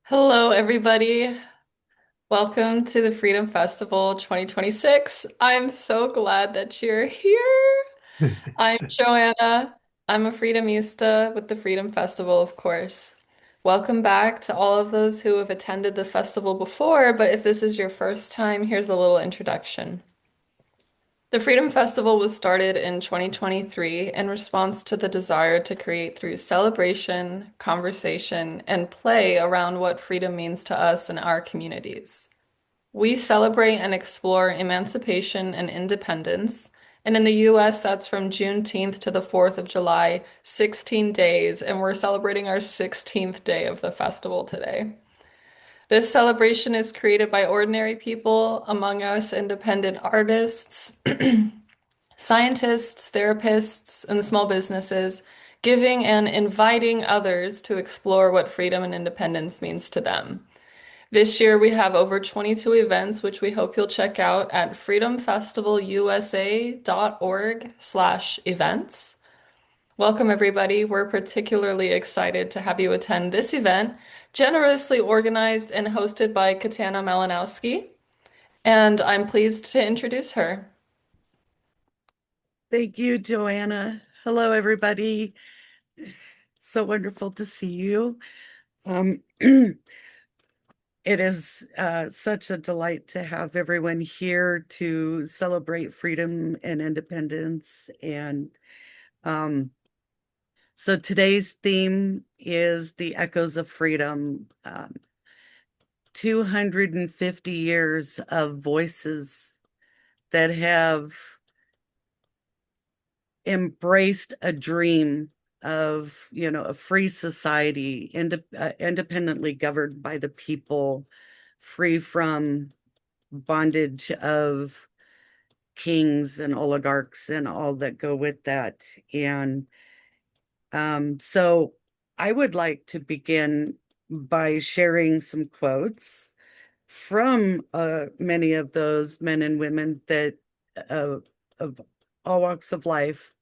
Hello, everybody. Welcome to the Freedom Festival 2026. I'm so glad that you're here. I'm Joanna. I'm a Freedomista with the Freedom Festival, of course. Welcome back to all of those who have attended the festival before, but if this is your first time, here's a little introduction. The Freedom Festival was started in 2023 in response to the desire to create through celebration, conversation, and play around what freedom means to us and our communities. We celebrate and explore emancipation and independence, and in the US, that's from Juneteenth to the 4th of July, 16 days, and we're celebrating our 16th day of the festival today. This celebration is created by ordinary people, among us independent artists, scientists, therapists, and small businesses, giving and inviting others to explore what freedom and independence means to them. This year we have over 22 events, which we hope you'll check out at freedomfestivalusa.org/events. Welcome, everybody. We're particularly excited to have you attend this event, generously organized and hosted by Katana Malinowski, and I'm pleased to introduce her. Thank you, Joanna. Hello, everybody. So wonderful to see you. It is such a delight to have everyone here to celebrate freedom and independence. And um, so today's theme is the echoes of freedom. 250 years of voices that have embraced a dream of, a free society, independently governed by the people, free from bondage of kings and oligarchs and all that go with that. And so I would like to begin by sharing some quotes from many of those men and women that of all walks of life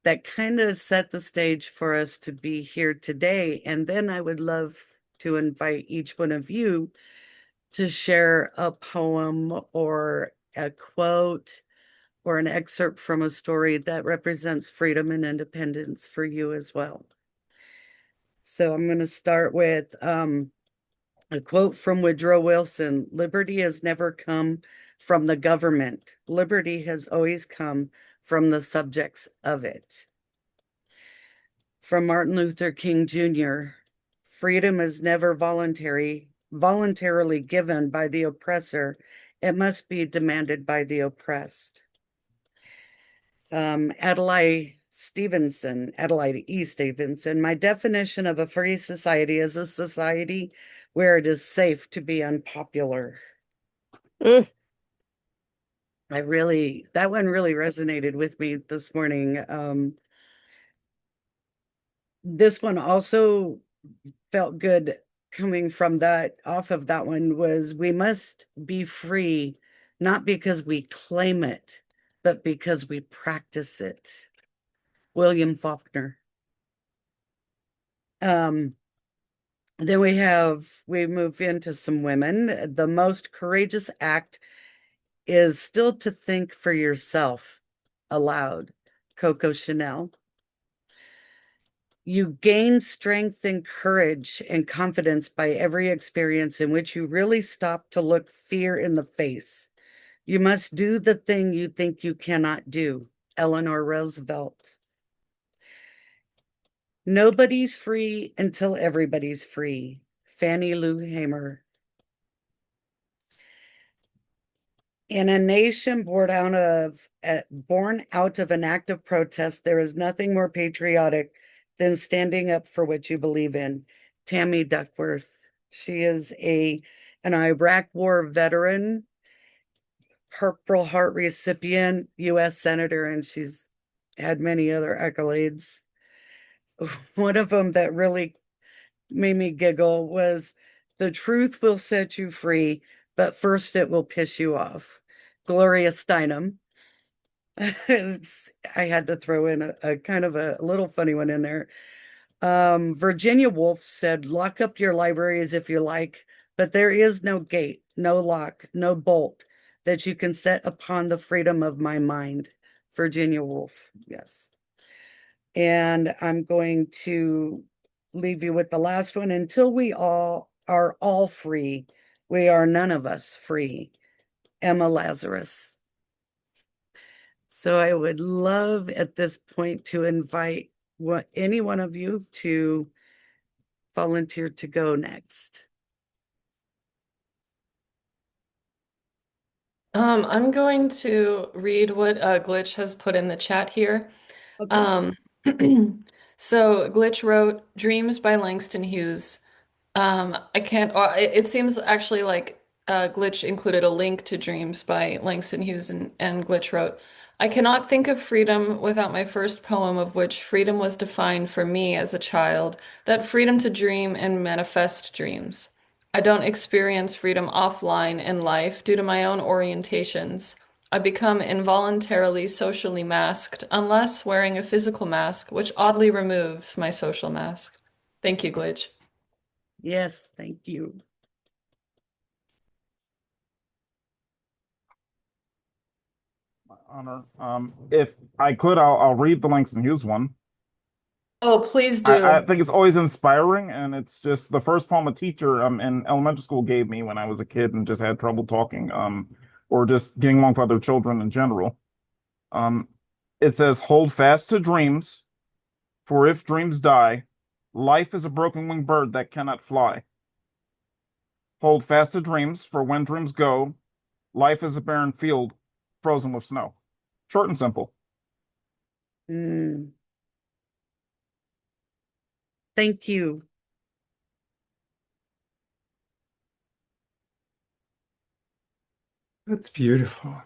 that kind of set the stage for us to be here today. And then I would love to invite each one of you to share a poem or a quote or an excerpt from a story that represents freedom and independence for you as well. So I'm going to start with a quote from Woodrow Wilson. Liberty has never come from the government. Liberty has always come from the subjects of it. From Martin Luther King Jr. Freedom is never voluntarily given by the oppressor. It must be demanded by the oppressed. Adelaide E. Stevenson, my definition of a free society is a society where it is safe to be unpopular. Mm. That one really resonated with me this morning. This one also felt good coming from that, off of that one, was we must be free, not because we claim it, but because we practice it. William Faulkner. Then we move into some women. The most courageous act is still to think for yourself aloud. Coco Chanel. You gain strength and courage and confidence by every experience in which you really stop to look fear in the face. You must do the thing you think you cannot do. Eleanor Roosevelt. Nobody's free until everybody's free. Fannie Lou Hamer. In a nation born out of an act of protest, there is nothing more patriotic than standing up for what you believe in. Tammy Duckworth. She is an Iraq War veteran, Purple Heart recipient, U.S. Senator, and she's had many other accolades. One of them that really made me giggle was, the truth will set you free, but first it will piss you off. Gloria Steinem. I had to throw in a kind of a little funny one in there. Virginia Woolf said, lock up your libraries if you like, but there is no gate, no lock, no bolt that you can set upon the freedom of my mind. Virginia Woolf, yes. And I'm going to leave you with the last one. Until we all are all free, we are none of us free. Emma Lazarus. So I would love at this point to invite any one of you to volunteer to go next. I'm going to read what Glitch has put in the chat here. Okay. Um, so Glitch wrote Dreams by Langston Hughes. I can't, it seems actually like Glitch included a link to Dreams by Langston Hughes, and Glitch wrote, I cannot think of freedom without my first poem, of which freedom was defined for me as a child, that freedom to dream and manifest dreams. I don't experience freedom offline in life due to my own orientations. I become involuntarily socially masked unless wearing a physical mask, which oddly removes my social mask. Thank you, Glitch. Yes, thank you. Honor. If I could, I'll read the Langston Hughes one. Oh, please I do. think it's always inspiring, and it's just the first poem a teacher in elementary school gave me when I was a kid and just had trouble talking, or just getting along with other children in general. Um, it says, "Hold fast to dreams, for if dreams die, life is a broken winged bird that cannot fly. Hold fast to dreams, for when dreams go, life is a barren field frozen with snow." Short and simple. Mm, thank you. That's beautiful.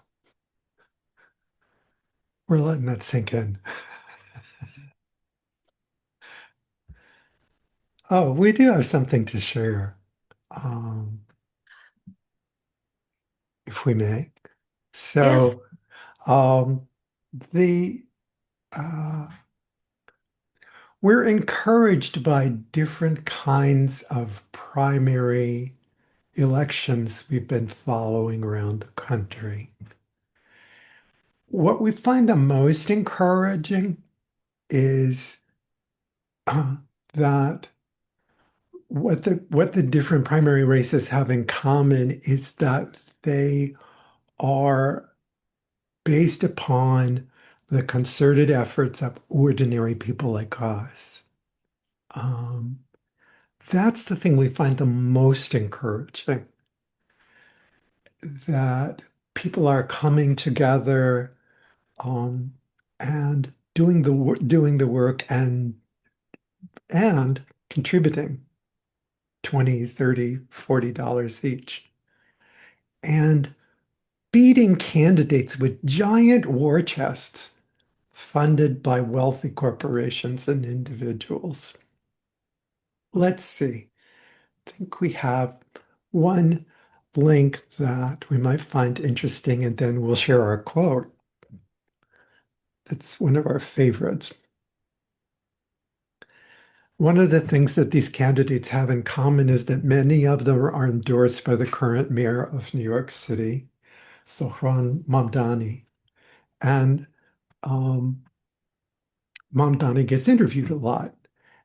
We're letting that sink in. Oh, we do have something to share, um, if we may. Yes. So, um, the uh, we're encouraged by different kinds of primary elections we've been following around the country. What we find the most encouraging is that what the different primary races have in common is that they are based upon the concerted efforts of ordinary people like us. Um, that's the thing we find the most encouraging, that people are coming together, um, and doing the work and contributing 20, 30, $40 each. And beating candidates with giant war chests funded by wealthy corporations and individuals. Let's see. I think we have one link that we might find interesting, and then we'll share our quote. That's one of our favorites. One of the things that these candidates have in common is that many of them are endorsed by the current mayor of New York City, Zohran Mamdani. And um, Mamdani gets interviewed a lot.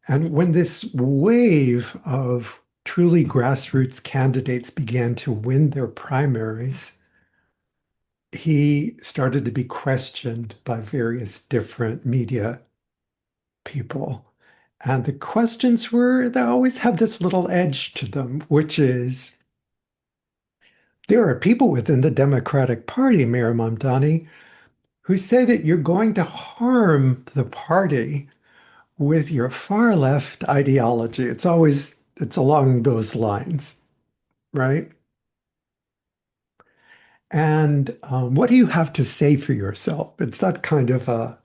And when this wave of truly grassroots candidates began to win their primaries, he started to be questioned by various different media people. And the questions they always have this little edge to them, which is there are people within the Democratic Party, Mayor Mamdani, who say that you're going to harm the party with your far left ideology. It's along those lines, right? And what do you have to say for yourself? It's that kind of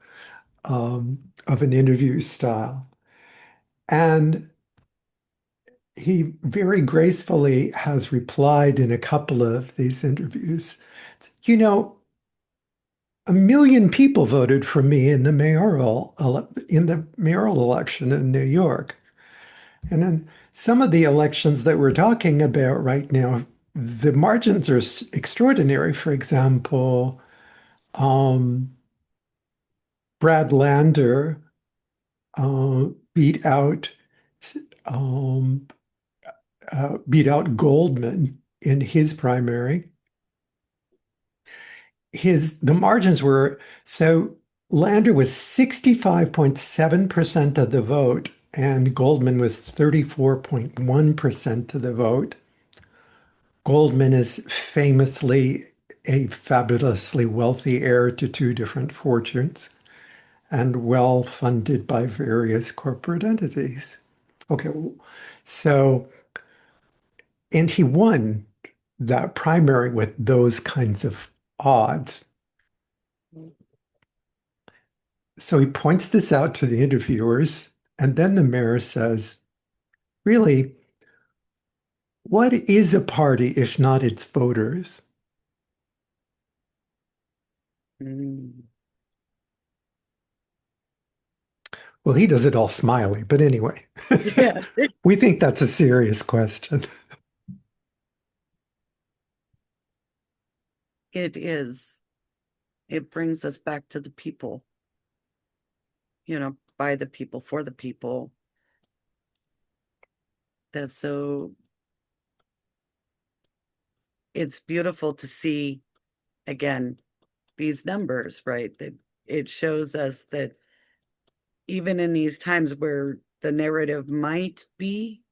an interview style. And he very gracefully has replied in a couple of these interviews. You know, 1 million people voted for me in the mayoral election in New York. And in some of the elections that we're talking about right now, the margins are extraordinary. For example, um, Brad Lander beat out um, beat out Goldman in his primary. The margins were so Lander was 65.7% of the vote, and Goldman was 34.1% of the vote. Goldman is famously a fabulously wealthy heir to two different fortunes and well funded by various corporate entities. Okay, so, and he won that primary with those kinds of odds. So he points this out to the interviewers, and then the mayor says, really, what is a party if not its voters? Mm. Well, he does it all smiley, but anyway, Yeah, we think that's a serious question. it is. It brings us back to the people, by the people, for the people. That's so, it's beautiful to see again these numbers, right? That it shows us that even in these times where the narrative might be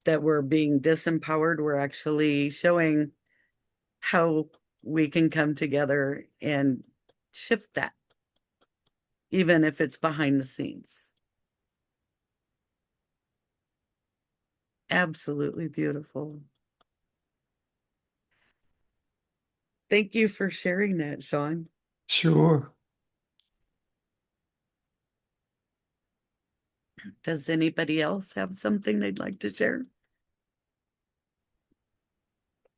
that we're being disempowered, we're actually showing how we can come together and shift that, even if it's behind the scenes. Absolutely beautiful. Thank you for sharing that, Sean. Sure. Does anybody else have something they'd like to share?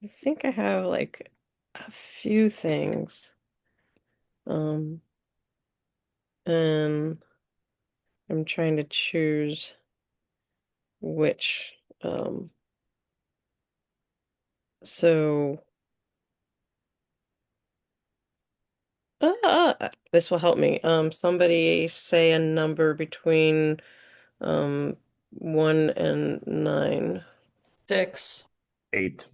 I think I have like a few things. Um, and I'm trying to choose which. So this will help me. Somebody say a number between 1 and 9. 6. 8.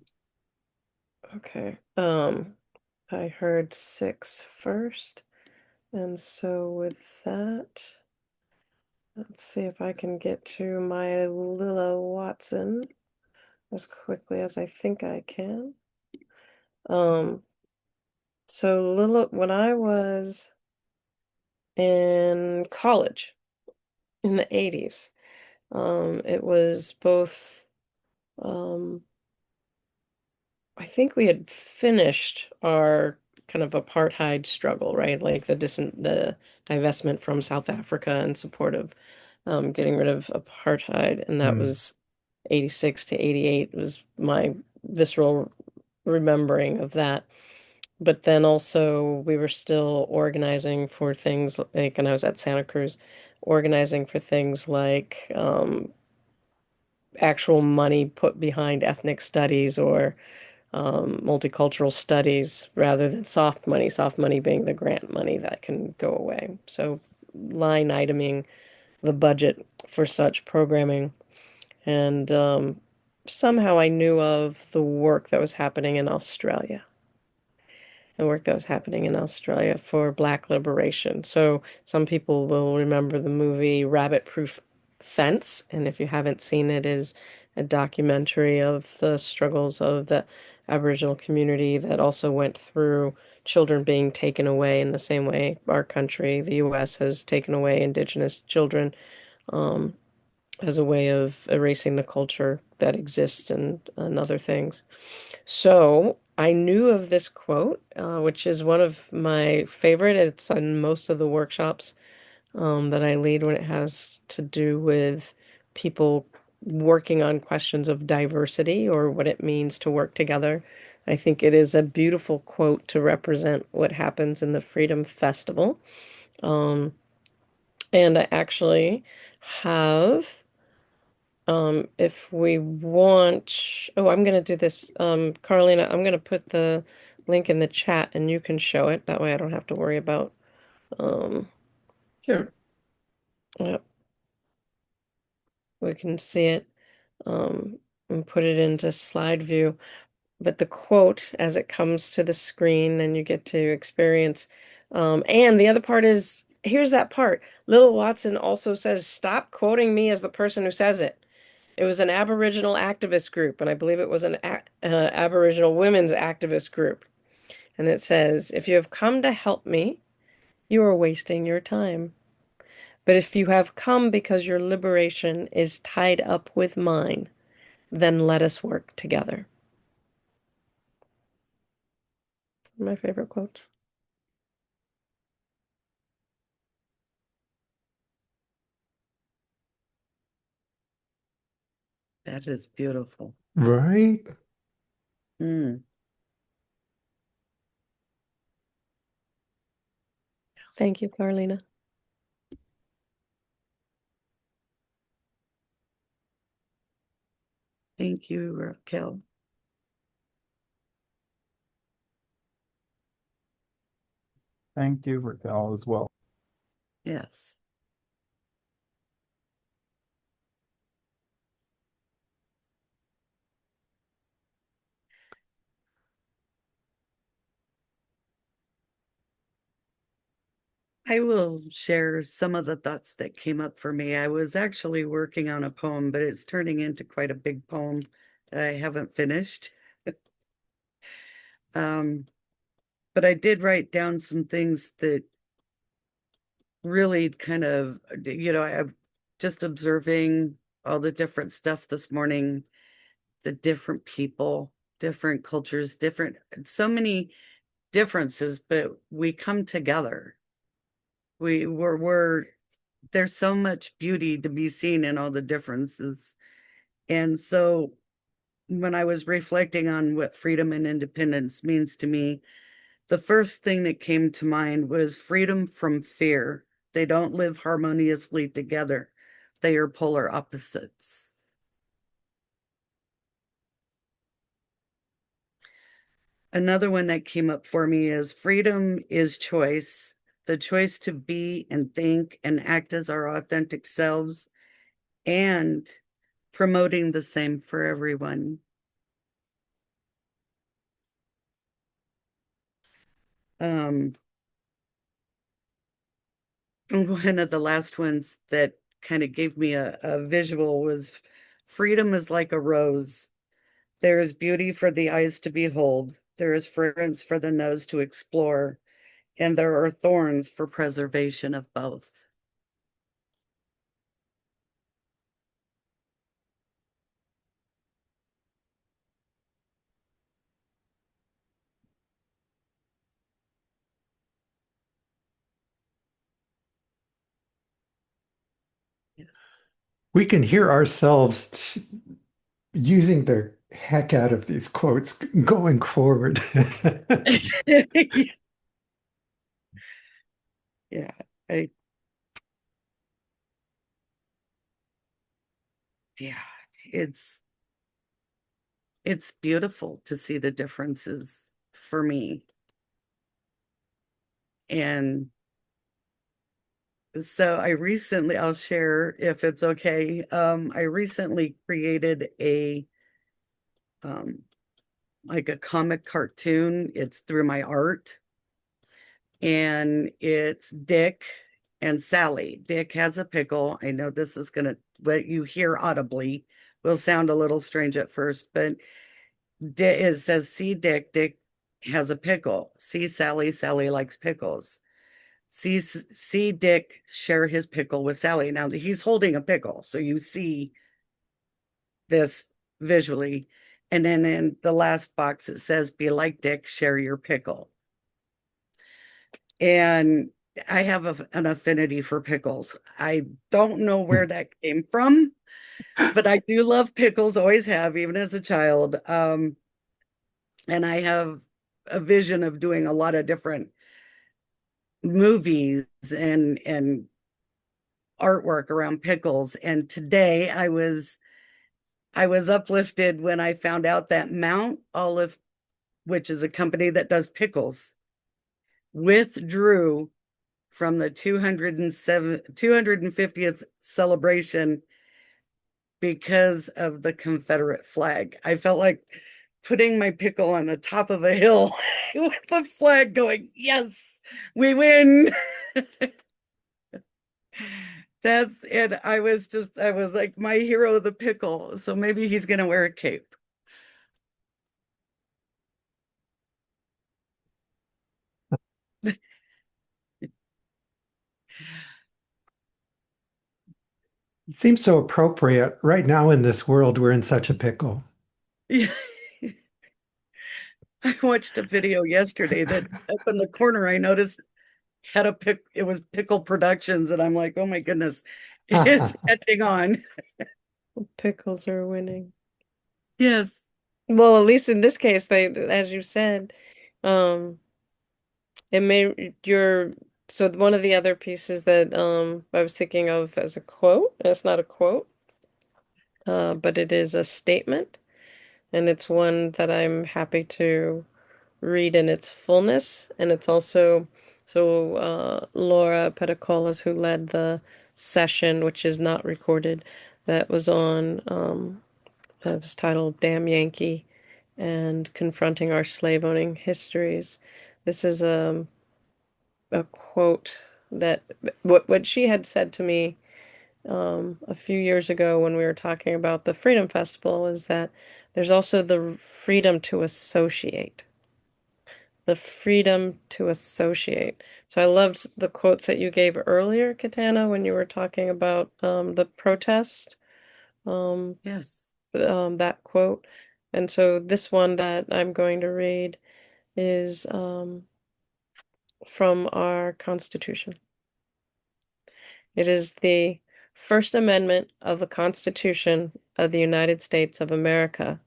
Okay. I heard 6 first. And so with that, let's see if I can get to my Lilla Watson as quickly as I think I can. So Lilla, when I was in college in the 80s, it was both, I think we had finished our kind of apartheid struggle, right? Like the divestment from South Africa in support of getting rid of apartheid, and that Mm. was 86 to 88 was my visceral remembering of that. But then also we were still organizing for things like, and I was at Santa Cruz, organizing for things like actual money put behind ethnic studies or multicultural studies rather than soft money being the grant money that can go away. So line iteming the budget for such programming. And somehow I knew of the work that was happening in Australia, the work that was happening in Australia for Black liberation. So some people will remember the movie Rabbit Proof Fence, and if you haven't seen it, it is a documentary of the struggles of the Aboriginal community that also went through children being taken away in the same way our country, the US, has taken away Indigenous children um, as a way of erasing the culture that exists and other things. So I knew of this quote, which is one of my favorite. It's on most of the workshops that I lead when it has to do with people working on questions of diversity or what it means to work together I think it is a beautiful quote to represent what happens in the Freedom Festival. Um, and I actually have, if we want, oh, I'm going to do this. Carolina, I'm going to put the link in the chat and you can show it. That way I don't have to worry about, um, Sure. yep, we can see it, um, and put it into slide view. But the quote as it comes to the screen and you get to experience, and the other part is, here's that part. Little Watson also says, stop quoting me as the person who says it. It was an Aboriginal activist group, and I believe it was an Aboriginal women's activist group. And it says, if you have come to help me, you are wasting your time. But if you have come because your liberation is tied up with mine, then let us work together. My favorite quotes. That is beautiful. Right? Mm. Thank you, Carlina. Thank you, Raquel. Thank you, Raquel, as well. Yes. I will share some of the thoughts that came up for me. I was actually working on a poem, but it's turning into quite a big poem that I haven't finished. But I did write down some things that really kind of, I'm just observing all the different stuff this morning, the different people, different cultures, so many differences, but we come together. We're there's so much beauty to be seen in all the differences. And so when I was reflecting on what freedom and independence means to me, the first thing that came to mind was freedom from fear. They don't live harmoniously together. They are polar opposites. Another one that came up for me is freedom is choice, the choice to be and think and act as our authentic selves, and promoting the same for everyone. Um, one of the last ones that kind of gave me a visual was freedom is like a rose. There is beauty for the eyes to behold. There is fragrance for the nose to explore, and there are thorns for preservation of both. Yes. We can hear ourselves using the heck out of these quotes going forward. Yeah, I, yeah, it's it's beautiful to see the differences for me. And so I'll share if it's okay. I recently created um, like a comic cartoon. It's through my art, and it's Dick and Sally. Dick has a pickle. I know this is gonna, what you hear audibly will sound a little strange at first, but it says, see Dick, Dick has a pickle. See Sally, Sally likes pickles. See Dick share his pickle with Sally. Now he's holding a pickle, so you see this visually. And then in the last box, it says, be like Dick, share your pickle. And I have an affinity for pickles. I don't know where that came from, but I do love pickles, always have, even as a child. And I have a vision of doing a lot of different movies and artwork around pickles. And today I was uplifted when I found out that Mount Olive, which is a company that does pickles, withdrew from the 250th celebration because of the Confederate flag. I felt like putting my pickle on the top of a hill with the flag going, yes, we win. That's it. I was like, my hero, the pickle. So maybe he's going to wear a cape. It seems so appropriate. Right now in this world, we're in such a pickle. Yeah. I watched a video yesterday that up in the corner I noticed had it was Pickle Productions, and I'm like, oh my goodness, it's catching on. Pickles are winning. Yes. Well, at least in this case, they, as you said, um, it may you're so one of the other pieces that I was thinking of as a quote, and it's not a quote, but it is a statement, and it's one that I'm happy to read in its fullness. And it's also Laura Pedicolas, who led the session, which is not recorded, that was on that was titled Damn Yankee and Confronting Our Slave Owning Histories. This is a quote that what she had said to me a few years ago when we were talking about the Freedom Festival is that there's also the freedom to associate. The freedom to associate. So I loved the quotes that you gave earlier, Katana, when you were talking about the protest, um, Yes. that quote. And so this one that I'm going to read is from our Constitution. It is the First Amendment of the Constitution of the United States of America.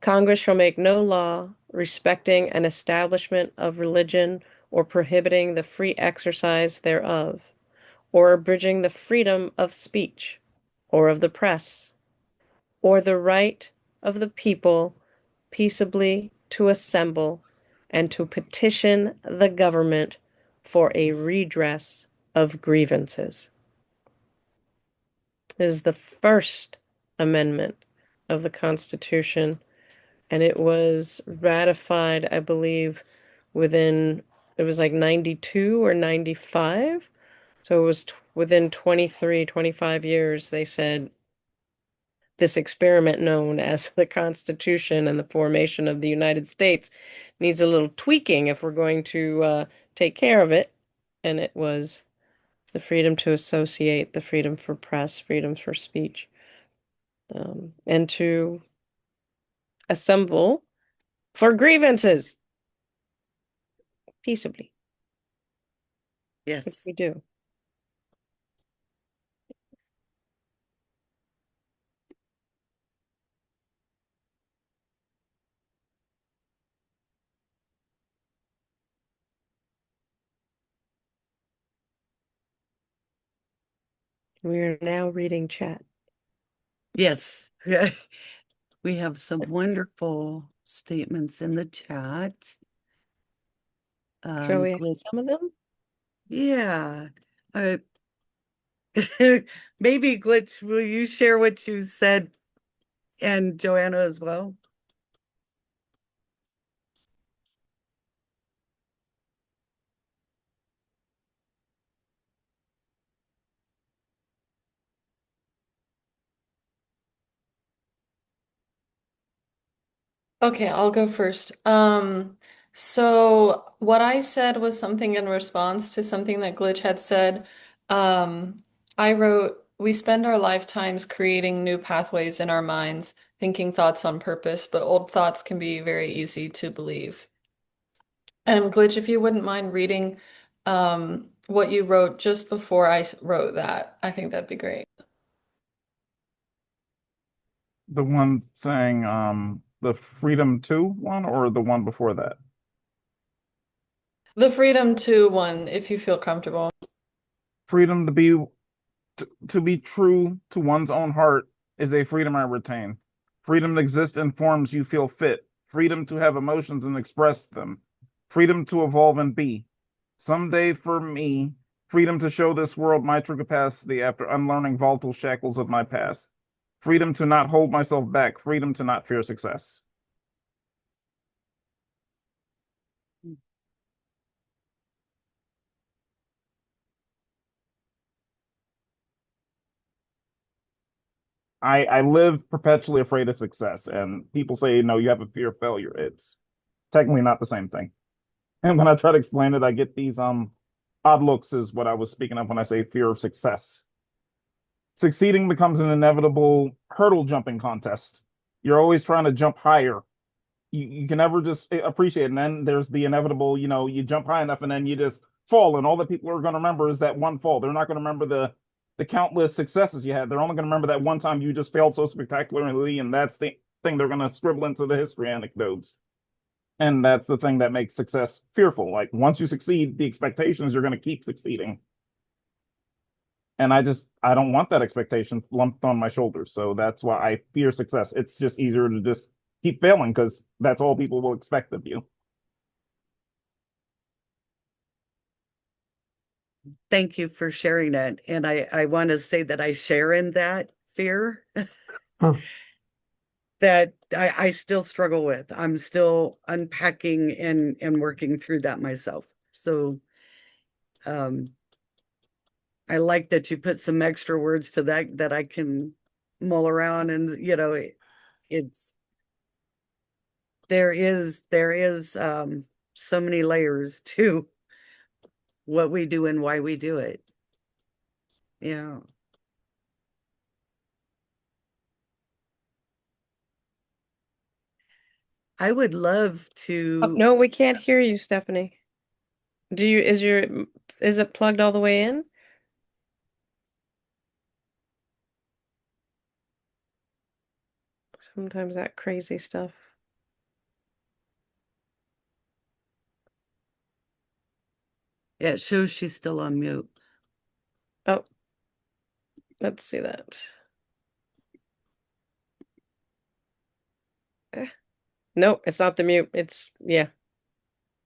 Congress shall make no law respecting an establishment of religion or prohibiting the free exercise thereof, or abridging the freedom of speech, or of the press, or the right of the people peaceably to assemble and to petition the government for a redress of grievances. This is the First Amendment of the Constitution, and it was ratified, I believe, within, it was like 92 or 95. So it was within 23, 25 years, they said this experiment known as the Constitution and the formation of the United States needs a little tweaking if we're going to take care of it. And it was the freedom to associate, the freedom for press, freedom for speech, and to assemble for grievances peaceably, which Yes. we do. We are now reading chat. Yes. We have some wonderful statements in the chat. Shall we have Glitch, some of them? yeah. Uh, maybe Glitch, will you share what you said and Joanna as well? Okay, I'll go first. So what I said was something in response to something that Glitch had said. I wrote, we spend our lifetimes creating new pathways in our minds, thinking thoughts on purpose, but old thoughts can be very easy to believe. And Glitch, if you wouldn't mind reading what you wrote just before wrote that, I think that'd be great. The one saying the Freedom 2 one or the one before that? The freedom to one, if you feel comfortable. Freedom to be true to one's own heart is a freedom I retain. Freedom to exist in forms you feel fit. Freedom to have emotions and express them. Freedom to evolve and be. Someday for me, freedom to show this world my true capacity after unlearning volatile shackles of my past. Freedom to not hold myself back. Freedom to not fear success. I live perpetually afraid of success, and people say, no, you have a fear of failure. It's technically not the same thing. And when I try to explain it, I get these odd looks, is what I was speaking of when I say fear of success. Succeeding becomes an inevitable hurdle jumping contest. You're always trying to jump higher. You can never just appreciate it. And then there's the inevitable, you jump high enough and then you just fall. And all that people are going to remember is that one fall. They're not going to remember the countless successes you had. They're only going to remember that one time you just failed so spectacularly. And that's the thing they're going to scribble into the history anecdotes. And that's the thing that makes success fearful. Like once you succeed, the expectation is you're going to keep succeeding. And I don't want that expectation lumped on my shoulders. So that's why I fear success. It's just easier to just keep failing because that's all people will expect of you. Thank you for sharing it. And I want to say that I share in that fear Huh. that I still struggle with. I'm still unpacking and working through that myself. So I like that you put some extra words to that I can mull around, and it's there is so many layers to what we do and why we do it. Yeah. I would love Oh, to. no, we can't hear you, Stephanie. Is it plugged all the way in? Sometimes that crazy stuff. Yeah, it shows she's still on mute. Oh, let's see that. No, it's not the mute. Yeah.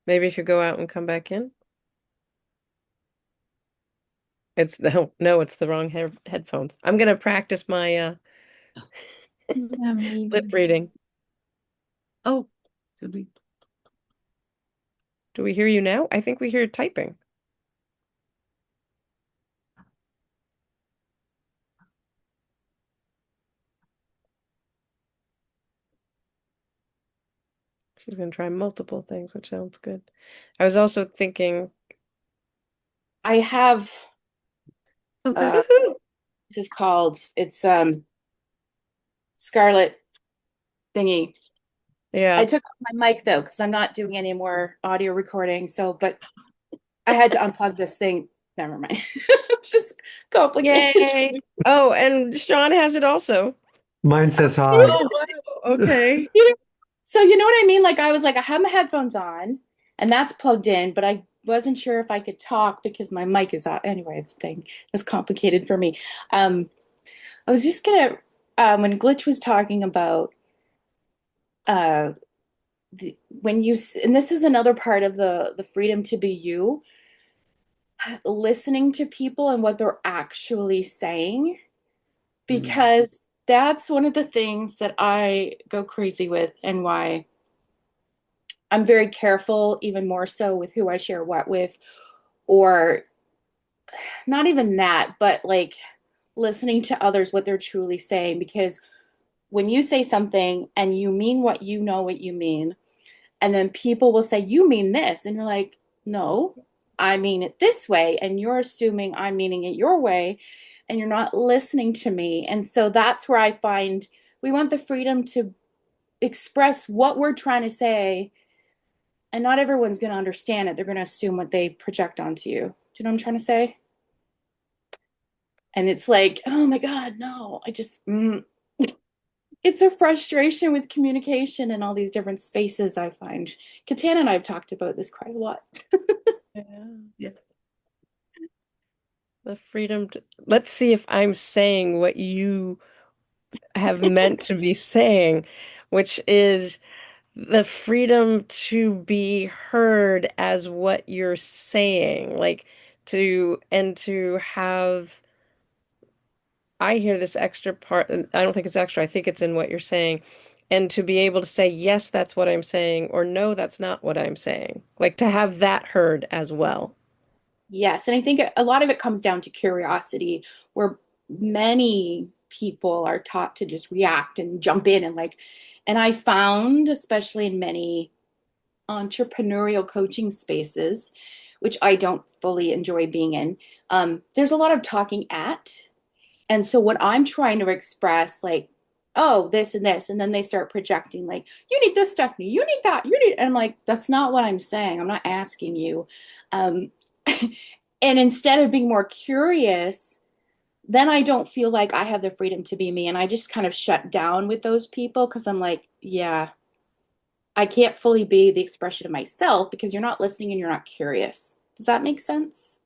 Maybe if you go out and come back in. No, it's the wrong headphones. I'm gonna practice my Yeah, maybe. lip reading. Oh, did we? Do we hear you now? I think we hear typing. She's gonna try multiple things, which sounds good. I was also thinking, I have Okay. this is called it's Scarlet thingy. yeah, I took off my mic though because I'm not doing any more audio recording. So, but I had to unplug this thing. Never mind. It's just complicated. yay! Oh, and Sean has it also. Mine says hi. Oh, wow. Okay. So you know what I mean? Like I was like, I have my headphones on and that's plugged in, but I wasn't sure if I could talk because my mic is on. Anyway, it's a thing. It's complicated for me. I was just gonna when Glitch was talking about uh when you and this is another part of the freedom to be you, listening to people and what they're actually saying, because that's one of the things that I go crazy with and why I'm very careful, even more so with who I share what with, or not even that, but like listening to others, what they're truly saying. Because when you say something and you mean what you know what you mean, and then people will say, you mean this. And you're like, no, I mean it this way. And you're assuming I'm meaning it your way. And you're not listening to me. And so that's where I find we want the freedom to express what we're trying to say. And not everyone's going to understand it. They're going to assume what they project onto you. Do you know what I'm trying to say? And it's like, oh my God, no, I just, it's a frustration with communication and all these different spaces I find. Katana and I have talked about this quite a lot. Yeah. Yeah. The freedom to, let's see if I'm saying what you have meant to be saying, which is the freedom to be heard as what you're saying, like to have, I hear this extra part, and I don't think it's extra, I think it's in what you're saying, and to be able to say, yes, that's what I'm saying, or no, that's not what I'm saying. Like to have that heard as well. Yes, and I think a lot of it comes down to curiosity, where many people are taught to just react and jump in and like, and I found, especially in many entrepreneurial coaching spaces, which I don't fully enjoy being in, there's a lot of talking at. And so when I'm trying to express like, oh, this and this, and then they start projecting like, you need this, Stephanie, you need that, you need, and I'm like, that's not what I'm saying. I'm not asking you. Um, and instead of being more curious, then I don't feel like I have the freedom to be me. And I just kind of shut down with those people because I'm like, yeah, I can't fully be the expression of myself because you're not listening and you're not curious. Does that make sense?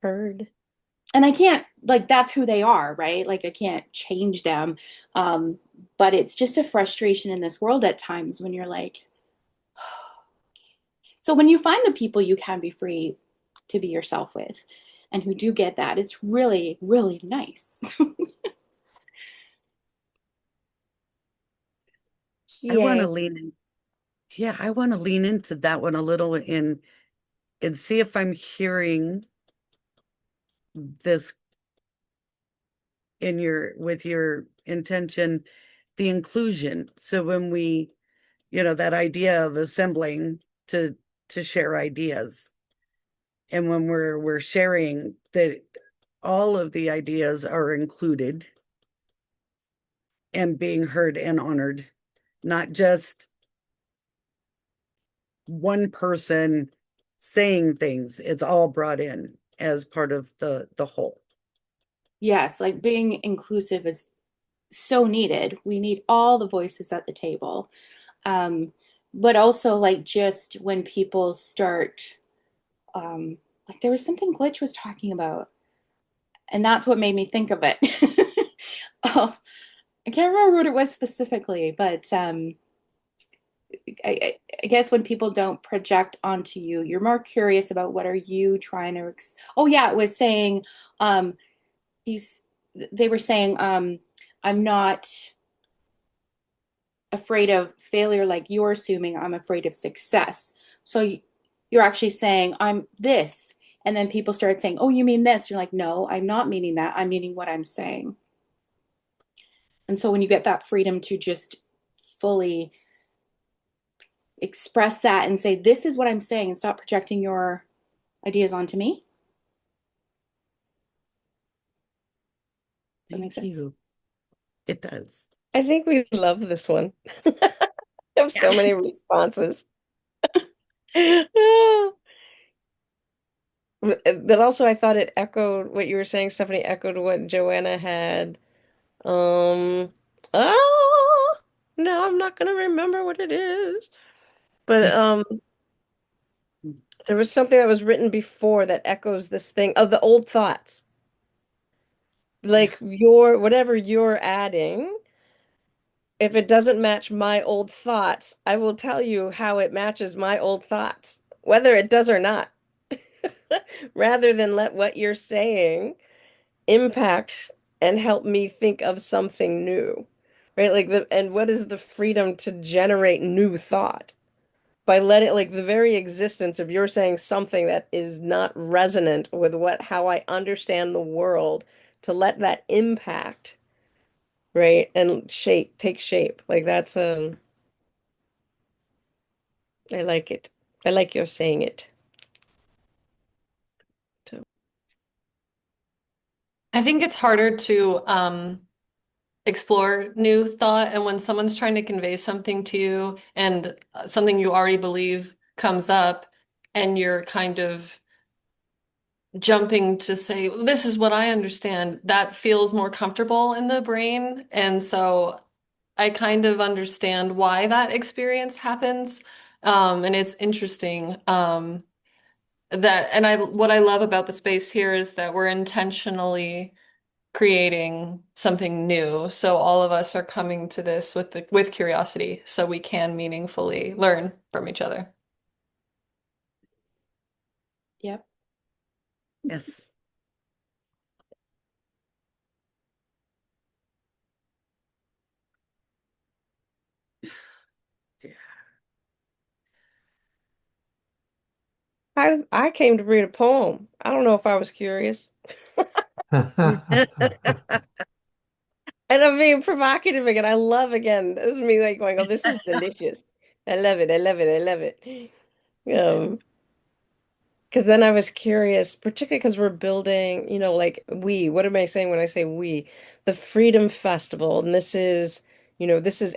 Heard. And I can't, like, that's who they are, right? Like I can't change them. Um, but it's just a frustration in this world at times when you're like, so when you find the people you can be free to be yourself with and who do get that, it's really, really nice. I want Yay. to lean in. Yeah, I want to lean into that one a little and see if I'm hearing this in your with your intention, the inclusion. So when we, that idea of assembling to share ideas, and when we're sharing that all of the ideas are included and being heard and honored, not just one person saying things. It's all brought in as part of the whole. Yes, like being inclusive is so needed. We need all the voices at the table. Um, but also like just when people start, like there was something Glitch was talking about, and that's what made me think of it. Oh, I can't remember what it was specifically, but I guess when people don't project onto you, you're more curious about what are you trying to. Oh yeah, it was saying, um, he's. They were saying, I'm not afraid of failure like you're assuming. I'm afraid of success. So you're actually saying I'm this, and then people start saying, "Oh, you mean this?" You're like, "No, I'm not meaning that. I'm meaning what I'm saying." And so when you get that freedom to just fully express that and say, this is what I'm saying, and stop projecting your ideas onto me. Does that make Thank sense? you. It does. I think we love this one. I have so Yeah. many responses. But also I thought it echoed what you were saying, Stephanie, echoed what Joanna had. Um, oh, no, I'm not gonna remember what it is. But there was something that was written before that echoes this thing of the old thoughts. Like your whatever you're adding, if it doesn't match my old thoughts, I will tell you how it matches my old thoughts, whether it does or not. Rather than let what you're saying impact and help me think of something new. Right? Like and what is the freedom to generate new thought? By letting like the very existence of you're saying something that is not resonant with what how I understand the world, to let that impact, right, and take shape. Like that's I like it. I like your saying it. So I think it's harder to explore new thought, and when someone's trying to convey something to you and something you already believe comes up, and you're kind of jumping to say, this is what I understand, that feels more comfortable in the brain. And so I kind of understand why that experience happens. And it's interesting. What I love about the space here is that we're intentionally creating something new. So all of us are coming to this with curiosity so we can meaningfully learn from each other. Yep. Yes. I came to read a poem. I don't know if I was curious. And I'm being provocative again. I love again. This is me like going, oh, this is delicious. I love it. I love it. I love it. Because then I was curious, particularly because we're building, like what am I saying when I say we? The Freedom Festival. And this is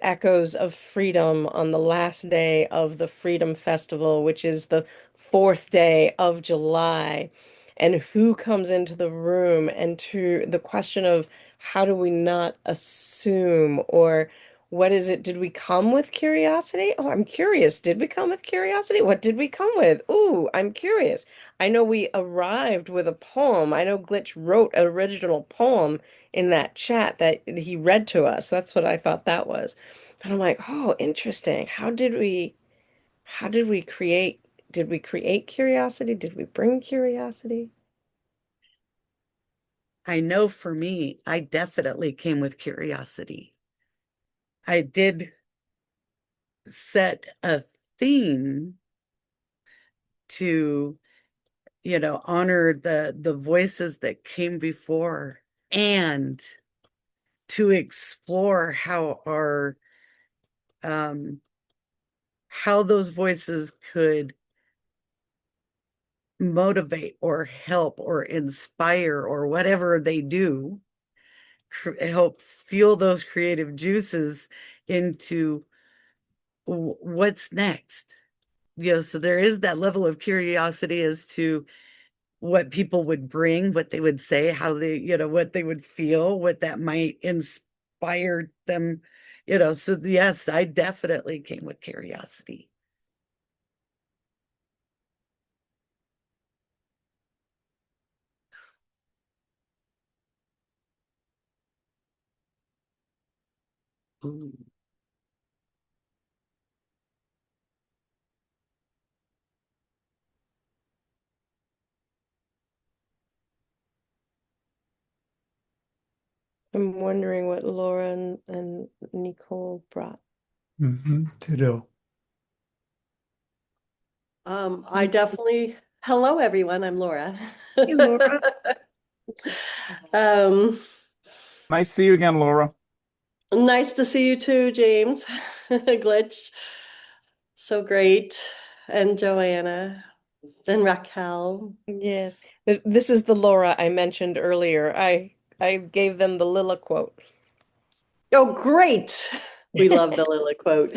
echoes of freedom on the last day of the Freedom Festival, which is the fourth day of July. And who comes into the room, and to the question of how do we not assume, or what is it? Did we come with curiosity? Oh, I'm curious. Did we come with curiosity? What did we come with? Ooh, I'm curious. I know we arrived with a poem. I know Glitch wrote an original poem in that chat that he read to us. That's what I thought that was. And I'm like, oh, interesting. Did we create curiosity? Did we bring curiosity? I know for me, I definitely came with curiosity. I did set a theme to, honor the voices that came before, and to explore how those voices could motivate or help or inspire or whatever they do, help fuel those creative juices into what's next. So there is that level of curiosity as to what people would bring, what they would say, how what they would feel, what that might inspire them. So yes, I definitely came with curiosity. Ooh. I'm wondering what Laura and Nicole brought. Ditto. I definitely, hello everyone, I'm Laura. Hey, Laura. Um, Nice to see you again, Laura. Nice to see you too, James. Glitch. So great. And Joanna and Raquel. Yes. This is the Laura I mentioned earlier. I gave them the Lilla quote. Oh, great. We love the Lila quote.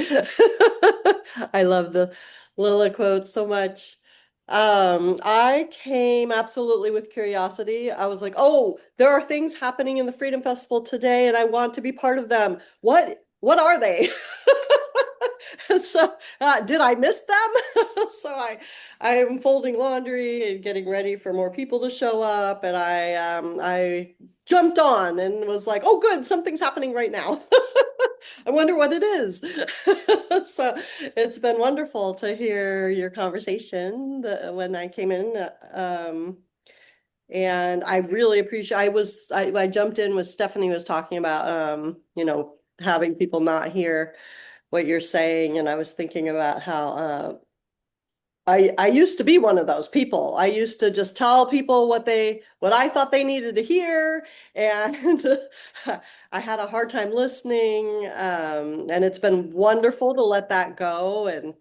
I love the Lila quote so much. I came absolutely with curiosity. I was like, oh, there are things happening in the Freedom Festival today, and I want to be part of them. What are they? So did I miss them? So I am folding laundry and getting ready for more people to show up, and I jumped on and was like, oh, good, something's happening right now. I wonder what it is. So it's been wonderful to hear your conversation when I came in. And I really appreciate, I jumped in with Stephanie was talking about, having people not hear what you're saying. And I was thinking about how, I used to be one of those people. I used to just tell people what I thought they needed to hear, and I had a hard time listening. And it's been wonderful to let that go. And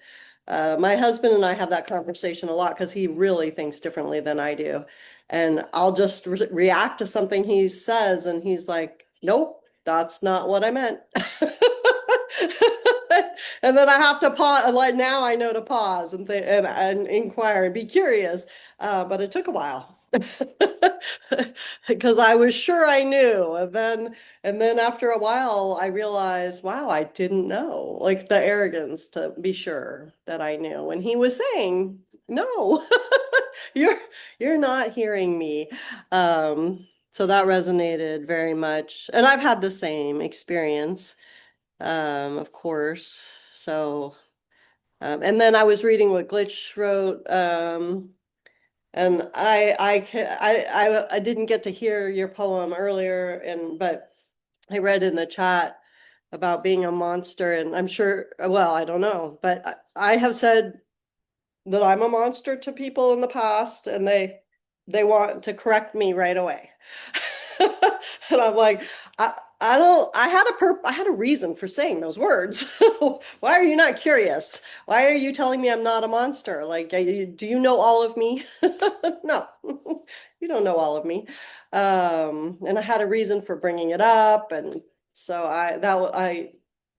my husband and I have that conversation a lot because he really thinks differently than I do. And I'll just react to something he says, and he's like, "Nope, that's not what I meant." And then I have to pause. Like now, I know to pause and inquire and be curious. But it took a while. Because I was sure I knew. And then after a while I realized, wow, I didn't know. Like the arrogance to be sure that I knew. And he was saying, no, you're you're not hearing me. So that resonated very much. And I've had the same experience, of course. So and then I was reading what Glitch wrote, and I didn't get to hear your poem earlier, but I read in the chat about being a monster, and I'm sure, well, I don't know, but I have said that I'm a monster to people in the past, and they want to correct me right away. And I'm like, I don't, I had a reason for saying those words. Why are you not curious? Why are you telling me I'm not a monster? Like, do you know all of me? No, you don't know all of me. And I had a reason for bringing it up, and so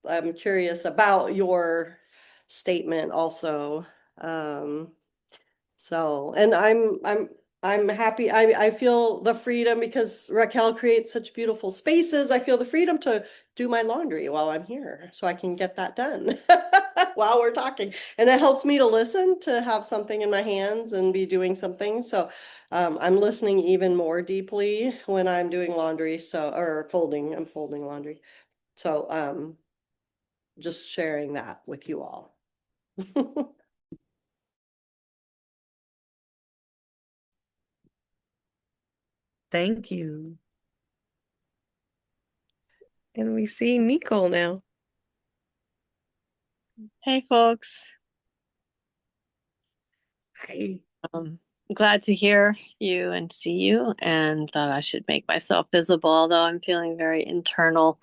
I'm curious about your statement also. Um, and I'm happy. I feel the freedom because Raquel creates such beautiful spaces. I feel the freedom to do my laundry while I'm here so I can get that done while we're talking. And it helps me to listen, to have something in my hands and be doing something. So I'm listening even more deeply when I'm doing laundry. Or folding, I'm folding laundry. So just sharing that with you all. Thank you. And we see Nicole now. Hey, folks. Hi. Glad to hear you and see you, and thought I should make myself visible, although I'm feeling very internal,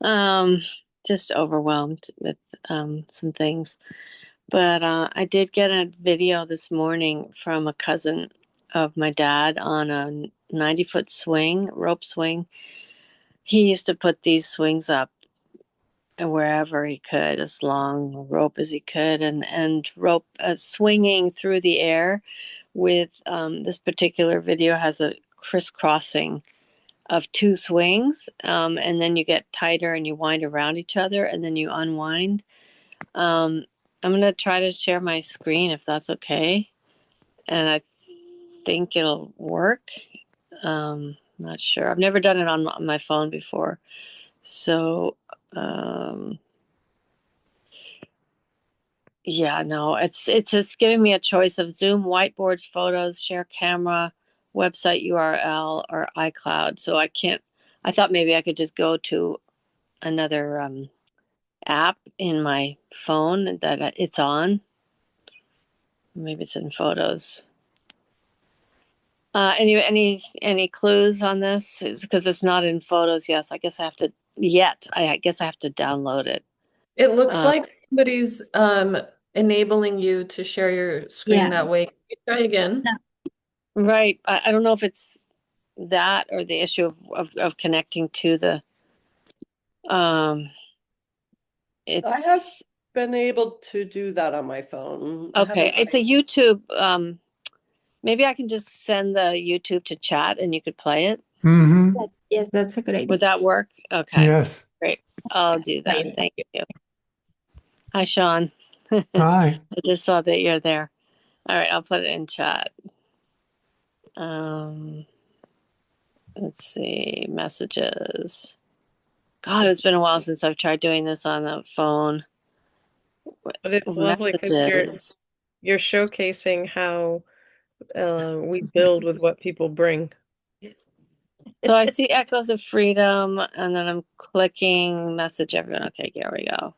um, just overwhelmed with some things. But I did get a video this morning from a cousin of my dad on a 90-foot swing, rope swing. He used to put these swings up wherever he could, as long rope as he could, and rope swinging through the air with this particular video has a crisscrossing of two swings, and then you get tighter and you wind around each other and then you unwind. I'm going to try to share my screen if that's okay, and I think it'll work. Not sure. I've never done it on my phone before, so yeah, no, it's just giving me a choice of Zoom, whiteboards, photos, share camera, website URL, or iCloud. So I thought maybe I could just go to another app in my phone that it's on. Maybe it's in photos. Any clues on this? It's because it's not in photos. Yes, I guess I have to download it. It looks Uh, like somebody's enabling you to share your screen Yeah. that way. Can you try again? No. right. I don't know if it's that or the issue of connecting to the I have it's been able to do that on my phone. I okay. haven't. It's a YouTube. Maybe I can just send the YouTube to chat and you could play it. Mm-hmm. Yes, that's a good idea. Would that work? Okay, Yes. great. I'll do Play that. it. Thank you. Hi, Sean. Hi. I just saw that you're there. All right, I'll put it in chat. Let's see, messages. God, it's been a while since I've tried doing this on the phone. But it's lovely because Messages. you're showcasing how we build with what people bring. So I see Echoes of Freedom, and then I'm clicking message everyone. Okay, here we go.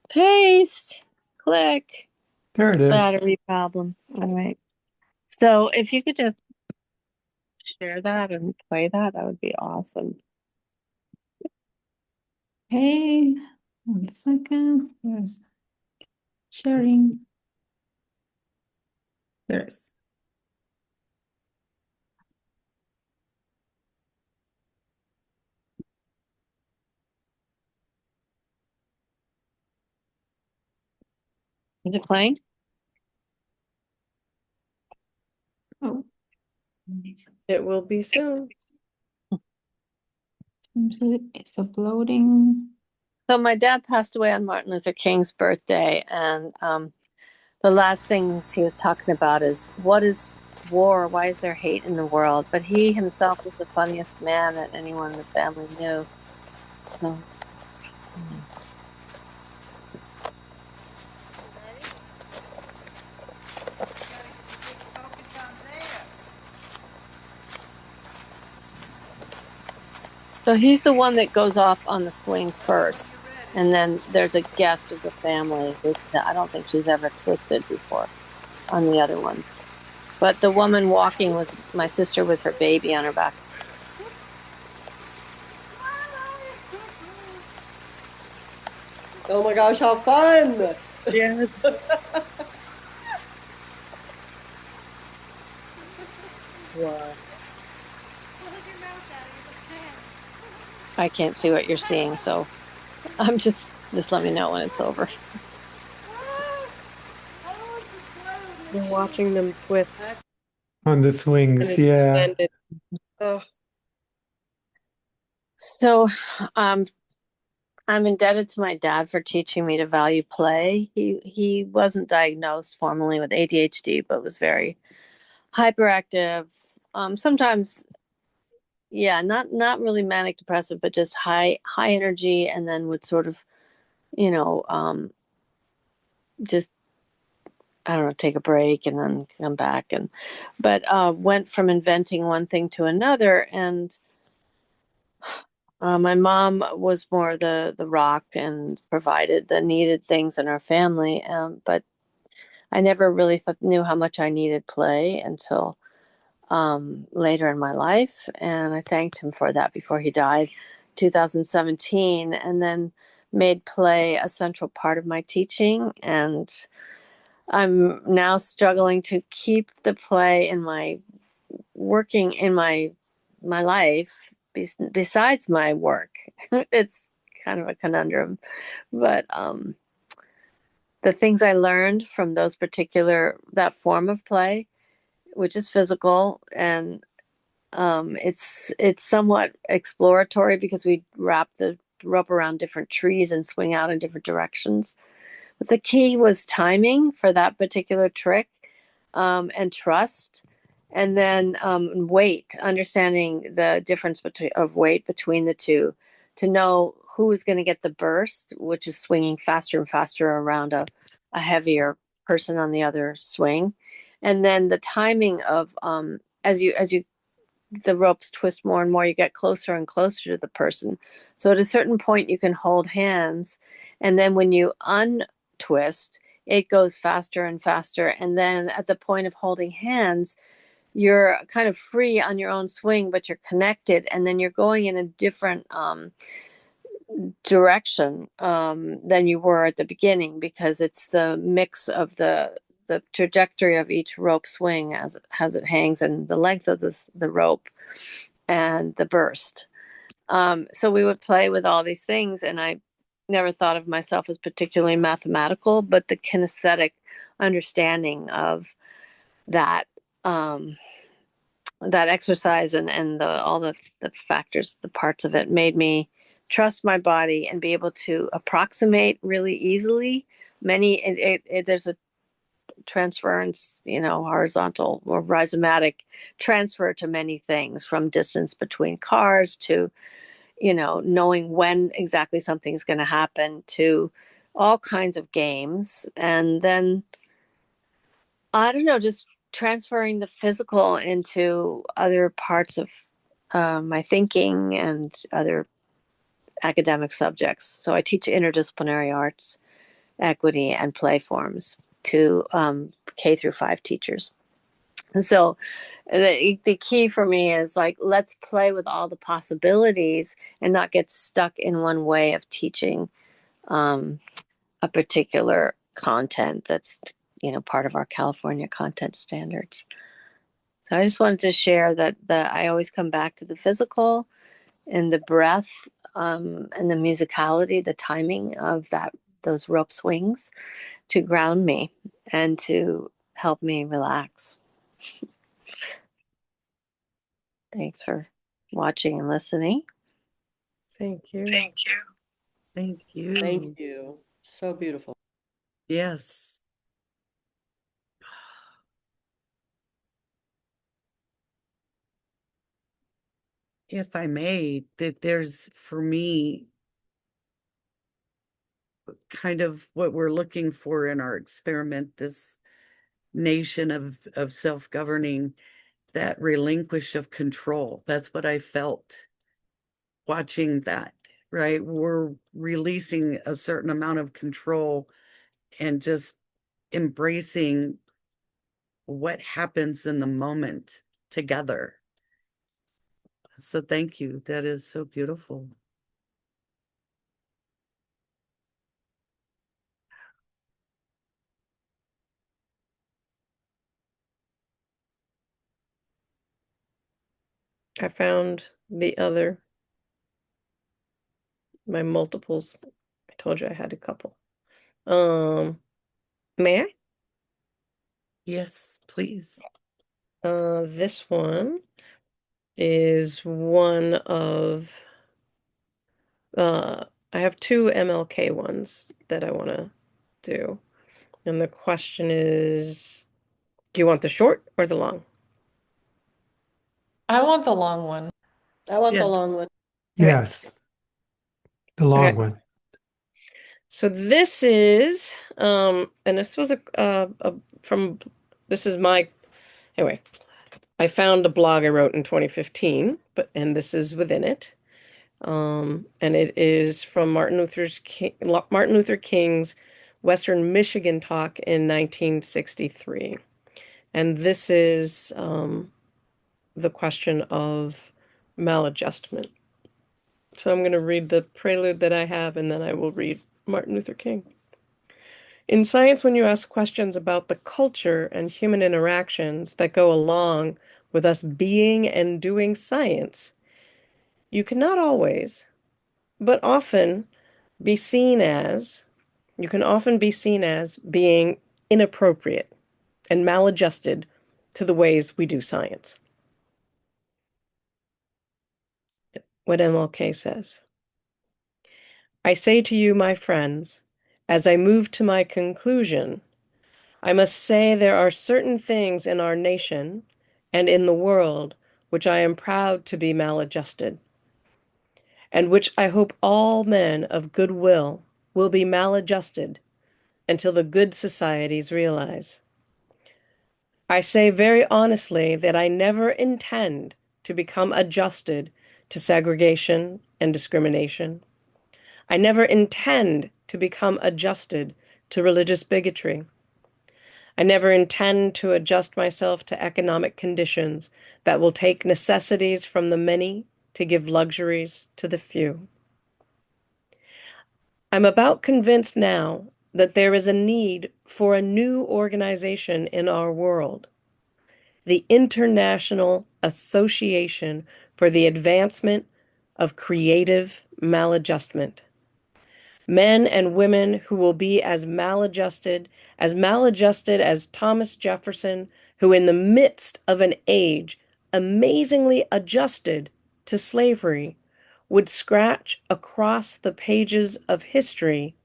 Paste, click, There it is. battery problem. All right. So if you could just share that and play that, that would be awesome. Hey, 1 second. Yes. Sharing. There is. Is it playing? Oh, It will be soon. It's uploading. So my dad passed away on Martin Luther King's birthday, and the last things he was talking about is what is war? Why is there hate in the world? But he himself was the funniest man that anyone in the family knew. So, so he's the one that goes off on the swing first. And then there's a guest of the family who's, I don't think she's ever twisted before on the other one. But the woman walking was my sister with her baby on her back. Oh my gosh, how fun! Yeah. Wow. I can't see what you're seeing, so I'm just let me know when it's over. We're watching them twist. On the And swings, it's yeah. extended. Oh, So, I'm indebted to my dad for teaching me to value play. He wasn't diagnosed formally with ADHD, but was very hyperactive. Sometimes, yeah, not really manic depressive, but just high energy, and then would sort of, just, I don't know, take a break and then come back, but went from inventing one thing to another. And my mom was more the rock and provided the needed things in our family, but I never really knew how much I needed play until later in my life, and I thanked him for that before he died, 2017, and then made play a central part of my teaching. And I'm now struggling to keep the play in my working in my life besides my work. It's kind of a conundrum, but the things I learned from that form of play, which is physical, and it's somewhat exploratory because we wrap the rope around different trees and swing out in different directions. But the key was timing for that particular trick, and trust, and then weight, understanding the difference of weight between the two, to know who is going to get the burst, which is swinging faster and faster around a heavier person on the other swing, and then the timing of as you the ropes twist more and more, you get closer and closer to the person. So at a certain point, you can hold hands, and then when you untwist, it goes faster and faster. And then at the point of holding hands, you're kind of free on your own swing, but you're connected, and then you're going in a different direction than you were at the beginning, because it's the mix of the trajectory of each rope swing as it hangs, and the length of the rope, and the burst. So we would play with all these things, and I never thought of myself as particularly mathematical, but the kinesthetic understanding of that that exercise and all the factors, the parts of it, made me trust my body and be able to approximate really easily. There's a transference, horizontal or rhizomatic transfer to many things, from distance between cars to, knowing when exactly something's going to happen, to all kinds of games. And then, I don't know, just transferring the physical into other parts of my thinking and other academic subjects. So I teach interdisciplinary arts, equity, and play forms to K through 5 teachers. And so the key for me is, like, let's play with all the possibilities and not get stuck in one way of teaching a particular content that's, part of our California content standards. So I just wanted to share that I always come back to the physical and the breath, and the musicality, the timing of those rope swings, to ground me and to help me relax. Thanks for watching and listening. Thank you. Thank you. Thank you. So beautiful. Yes. If I may, that there's for me kind of what we're looking for in our experiment, this nation of self-governing, that relinquish of control. That's what I felt watching that, right? We're releasing a certain amount of control and just embracing what happens in the moment together. So thank you. That is so beautiful. I found my multiples. I told you I had a couple. May I? Yes, please. This one is one of I have two MLK ones that I want to do. And the question is, do you want the short or the long? I want the long one. I want Yeah. the long one. Yes, the long Okay. one. So this is, and this was this is my, anyway, I found a blog I wrote in 2015, and this is within it. And it is from Martin Luther King's Western Michigan talk in 1963. And this is the question of maladjustment. So I'm going to read the prelude that I have, and then I will read Martin Luther King. In science, when you ask questions about the culture and human interactions that go along with us being and doing science, you cannot always, but often be seen as, you can often be seen as being inappropriate and maladjusted to the ways we do science. What MLK says. I say to you, my friends, as I move to my conclusion, I must say there are certain things in our nation and in the world which I am proud to be maladjusted, and which I hope all men of good will be maladjusted until the good societies realize. I say very honestly that I never intend to become adjusted to segregation and discrimination. I never intend to become adjusted to religious bigotry. I never intend to adjust myself to economic conditions that will take necessities from the many to give luxuries to the few. I'm about convinced now that there is a need for a new organization in our world, the International Association for the Advancement of Creative Maladjustment. Men and women who will be as maladjusted as Thomas Jefferson, who in the midst of an age amazingly adjusted to slavery, would scratch across the pages of history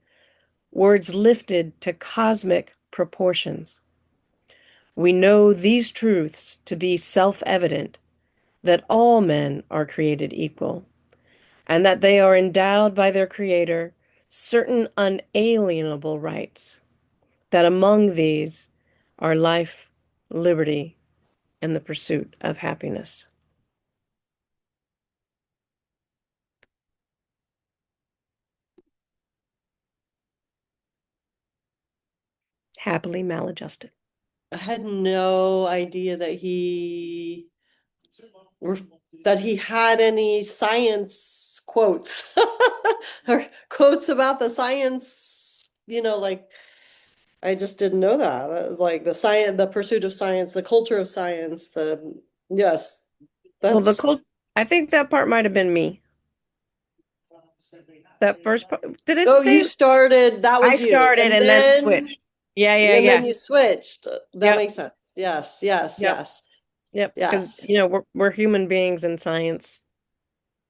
words lifted to cosmic proportions. We know these truths to be self-evident, that all men are created equal, and that they are endowed by their Creator certain unalienable rights, that among these are life, liberty, and the pursuit of happiness. Happily maladjusted. I had no idea that that he had any science quotes or quotes about the science, like I just didn't know that. Like the science, the pursuit of science, the culture of science, yes, Well, that's I think that part might have been me. That first part, did it oh, say? you started, that was I you. started and then switched. Yeah. And then you switched. That Yep. makes sense. Yes, yes, Yep. yes. Yep. Because, Yes. we're human beings in science.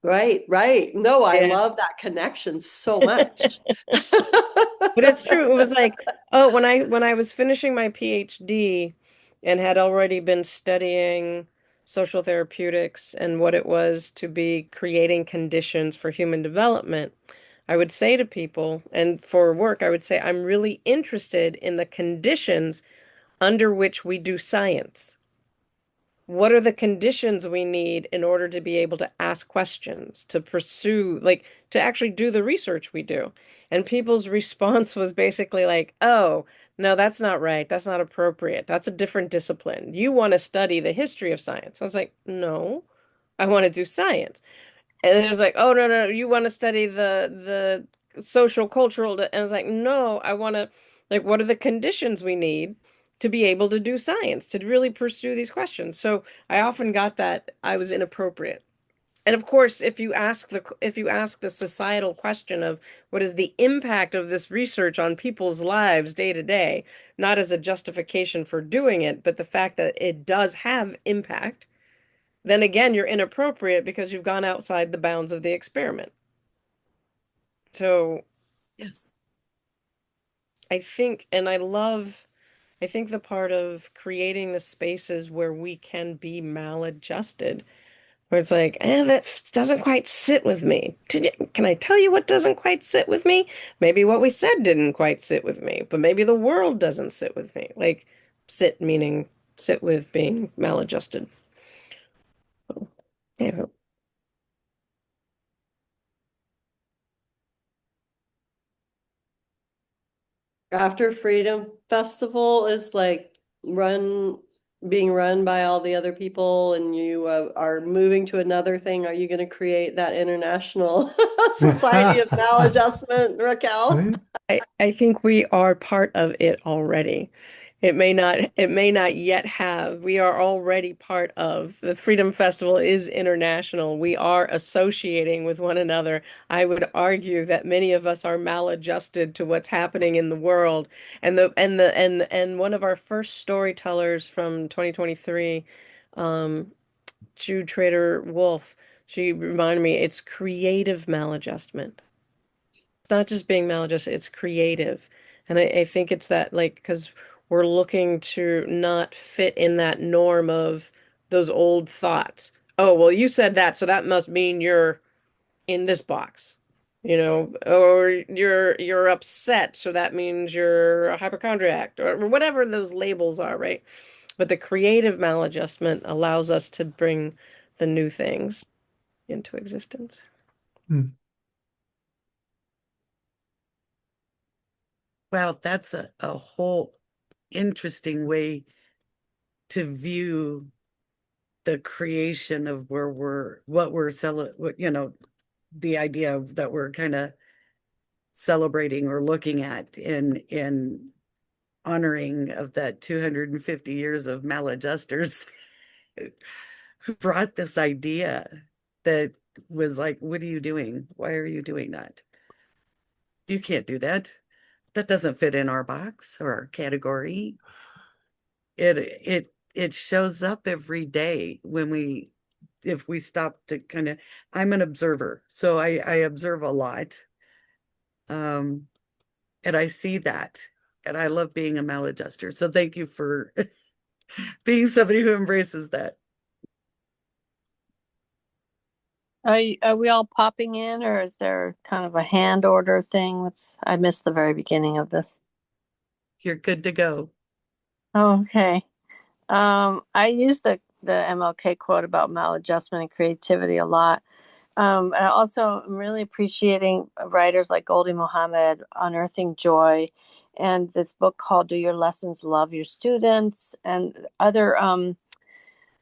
Right, right. No, I Yeah. love that connection so much. But it's true. It was like, oh, when I was finishing my PhD and had already been studying social therapeutics and what it was to be creating conditions for human development, I would say to people, and for work, I would say, I'm really interested in the conditions under which we do science. What are the conditions we need in order to be able to ask questions, to pursue, like, to actually do the research we do? And people's response was basically like, oh, no, that's not right. That's not appropriate. That's a different discipline. You want to study the history of science. I was like, no, I want to do science. And then it was like, oh, no, no, you want to study the social cultural. And I was like, no, I want to, like, what are the conditions we need to be able to do science, to really pursue these questions? So I often got that I was inappropriate. And of course, if you ask the societal question of what is the impact of this research on people's lives day to day, not as a justification for doing it, but the fact that it does have impact, then again, you're inappropriate because you've gone outside the bounds of the experiment. So Yes. I think the part of creating the spaces where we can be maladjusted, where it's like, that doesn't quite sit with me. Can I tell you what doesn't quite sit with me? Maybe what we said didn't quite sit with me, but maybe the world doesn't sit with me. Like, sit meaning sit with being maladjusted. So, yeah. After Freedom Festival is like being run by all the other people, and you are moving to another thing, are you going to create that international society of maladjustment, Raquel? I think we are part of it already. It may not yet have. We are already part of. The Freedom Festival is international. We are associating with one another. I would argue that many of us are maladjusted to what's happening in the world. And one of our first storytellers from 2023, um, Jude Trader Wolf, she reminded me it's creative maladjustment, not just being maladjusted, it's creative. And I think it's that, like, because we're looking to not fit in that norm of those old thoughts. Oh, well, you said that, so that must mean you're in this box, or you're upset, so that means you're a hypochondriac, or whatever those labels are, right? But the creative maladjustment allows us to bring the new things into existence. Hmm. Wow, that's a whole interesting way to view the creation of what we're the idea of that we're kind of celebrating or looking at in honoring of that 250 years of maladjusters who brought this idea that was like, what are you doing? Why are you doing that? You can't do that. That doesn't fit in our box or our category. It shows up every day if we stop to kind of, I'm an observer, so I observe a lot. And I see that, and I love being a maladjuster. So thank you for being somebody who embraces that. Are we all popping in, or is there kind of a hand order thing? I missed the very beginning of this. You're good to go. Okay. I use the MLK quote about maladjustment and creativity a lot. And I also am really appreciating writers like Goldie Mohammed, Unearthing Joy, and this book called Do Your Lessons Love Your Students, and other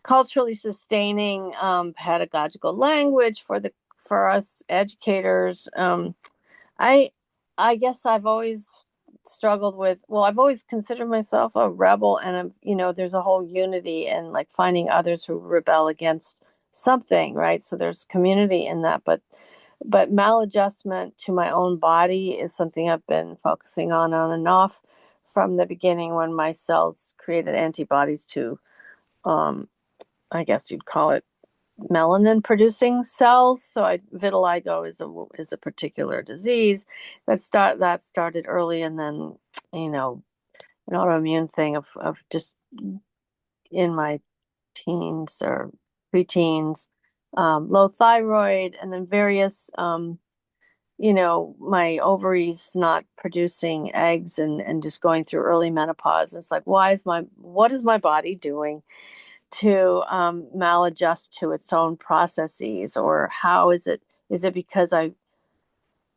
culturally sustaining pedagogical language for us educators. I I guess I've always struggled with, well, I've always considered myself a rebel, and there's a whole unity in like finding others who rebel against something, right? So there's community in that, but maladjustment to my own body is something I've been focusing on and off from the beginning, when my cells created antibodies to I guess you'd call it melanin producing cells. So vitiligo is a particular disease that started early, and then you know an autoimmune thing of just in my teens or preteens, low thyroid, and then various my ovaries not producing eggs and just going through early menopause. It's like, what is my body doing to maladjust to its own processes? Or is it because I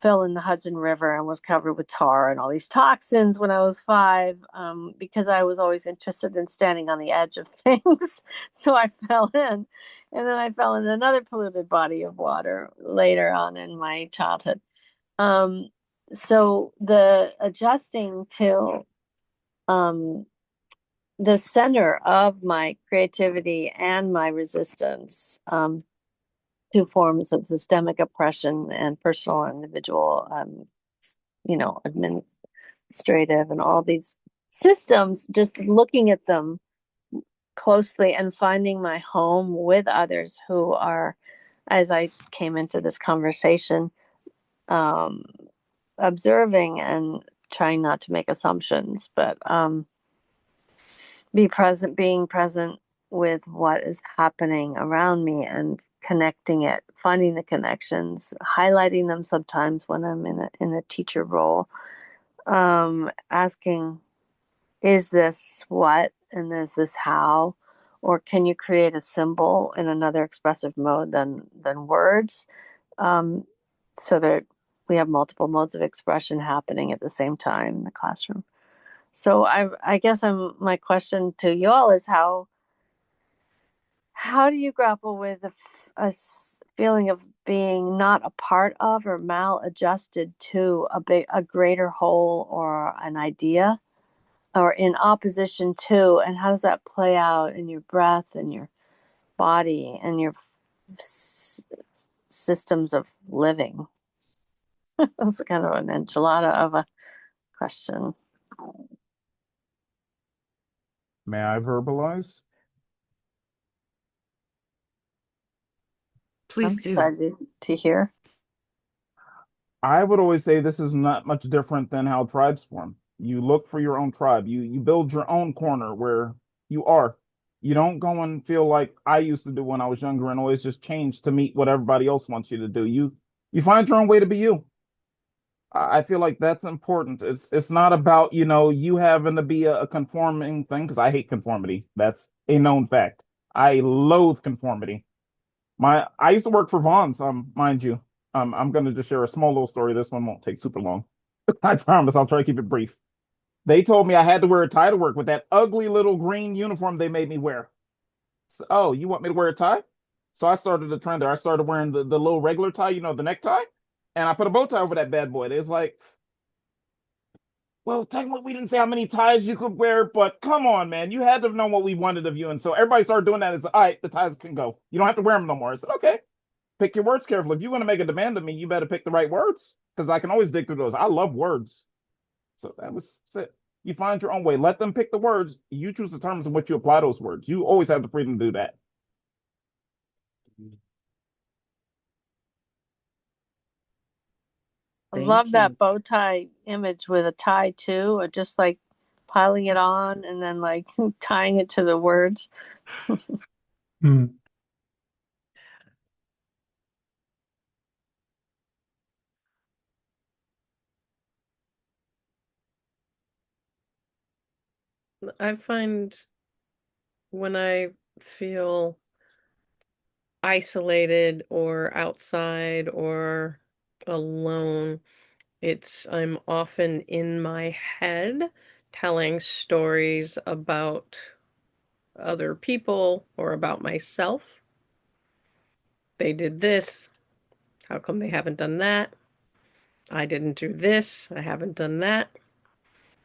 fell in the Hudson River and was covered with tar and all these toxins when I was 5, because I was always interested in standing on the edge of things. So I fell in. And then I fell in another polluted body of water later on in my childhood. Um, so the adjusting to um, the center of my creativity and my resistance to forms of systemic oppression and personal and individual, administrative and all these systems, just looking at them closely and finding my home with others who are, as I came into this conversation, observing and trying not to make assumptions, but being present with what is happening around me and connecting it, finding the connections, highlighting them sometimes when I'm in a teacher role, asking, is this what and is this how? Or can you create a symbol in another expressive mode than words? So that we have multiple modes of expression happening at the same time in the classroom. So I guess my question to you all is how do you grapple with a feeling of being not a part of or maladjusted to a greater whole or an idea, or in opposition to, and how does that play out in your breath and your body and your systems of living? That was kind of an enchilada of a question. May I verbalize? I'm Please do. excited to hear. I would always say this is not much different than how tribes form. You look for your own tribe. You build your own corner where you are. You don't go and feel like I used to do when I was younger and always just change to meet what everybody else wants you to do. You find your own way to be you. I feel like that's important. It's not about, you having to be a conforming thing, because I hate conformity. That's a known fact. I loathe conformity. I used to work for Vaughn's, mind you. I'm gonna just share a small little story. This one won't take super long. I promise I'll try to keep it brief. They told me I had to wear a tie to work with that ugly little green uniform they made me wear. So, oh, you want me to wear a tie? So I started the trend there. I started wearing the little regular tie, the necktie, and I put a bow tie over that bad boy. It's like, well, technically we didn't say how many ties you could wear, but come on, man, you had to have known what we wanted of you. And so everybody started doing that. It's all right, the ties can go. You don't have to wear them no more. I said, okay, pick your words carefully. If you want to make a demand of me, you better pick the right words, because I can always dig through those. I love words. So that was it. You find your own way. Let them pick the words. You choose the terms in which you apply those words. You always have the freedom to do that. I Thank love that you. bow tie image with a tie too, or just like piling it on and then like tying it to the words. Hmm. I find when I feel isolated or outside or alone, I'm often in my head telling stories about other people or about myself. They did this. How come they haven't done that? I didn't do this. I haven't done that.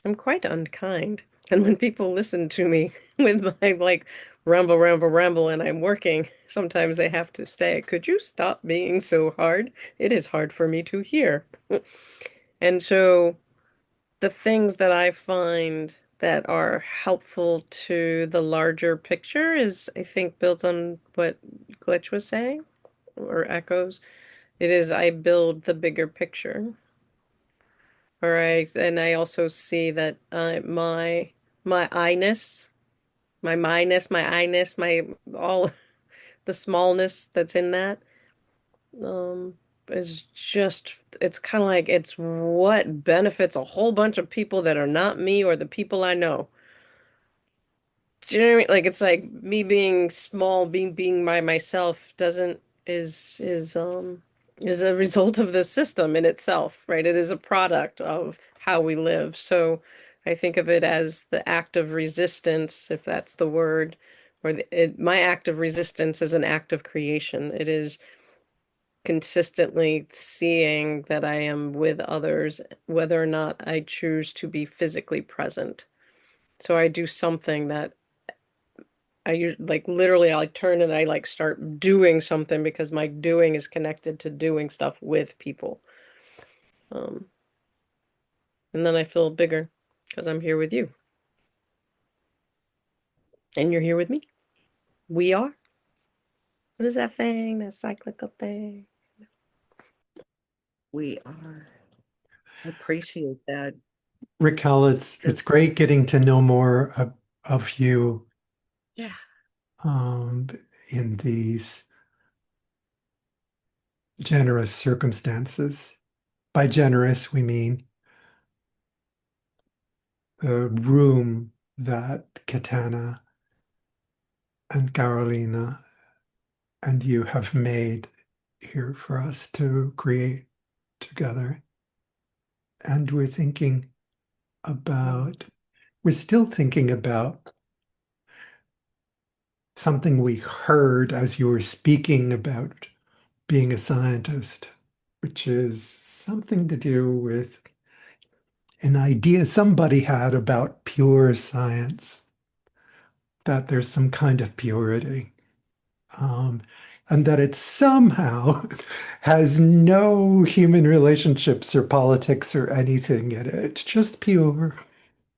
I'm quite unkind. And when people listen to me with my like ramble, ramble, ramble, and I'm working, sometimes they have to say, could you stop being so hard? It is hard for me to hear. And so the things that I find that are helpful to the larger picture is, I think, built on what Glitch was saying or echoes. It is, I build the bigger picture. All right. And I also see that my I-ness, my my-ness, my I-ness, my all the smallness that's in that is just, it's kind of like it's what benefits a whole bunch of people that are not me or the people I know. Do you know what I mean? Like it's like me being small, being by myself doesn't is a result of the system in itself, right? It is a product of how we live. So I think of it as the act of resistance, if that's the word, or my act of resistance is an act of creation. It is consistently seeing that I am with others, whether or not I choose to be physically present. So I do something that like literally I like turn and I like start doing something because my doing is connected to doing stuff with people. Um, and then I feel bigger because I'm here with you. And you're here with me. We are. What is that thing? That cyclical thing? We are. I appreciate that. Raquel, it's great getting to know more of you Yeah. in these generous circumstances. By generous, we mean the room that Katana and Carolina and you have made here for us to create together. And we're still thinking about something we heard as you were speaking about being a scientist, which is something to do with an idea somebody had about pure science, that there's some kind of purity, and that it somehow has no human relationships or politics or anything in it. It's just pure.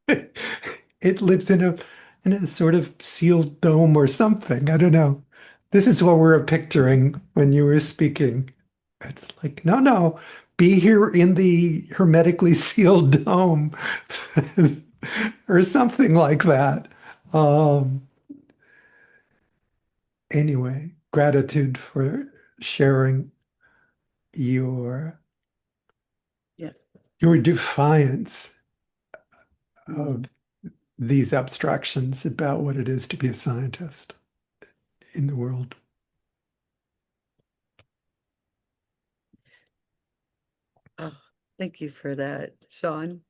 It lives in a sort of sealed dome or something. I don't know. This is what we're picturing when you were speaking. It's like, no, no, be here in the hermetically sealed dome or something like that. Um, anyway, gratitude for sharing your Yeah. your defiance of these abstractions about what it is to be a scientist in the world. Oh, thank you for that, Sean.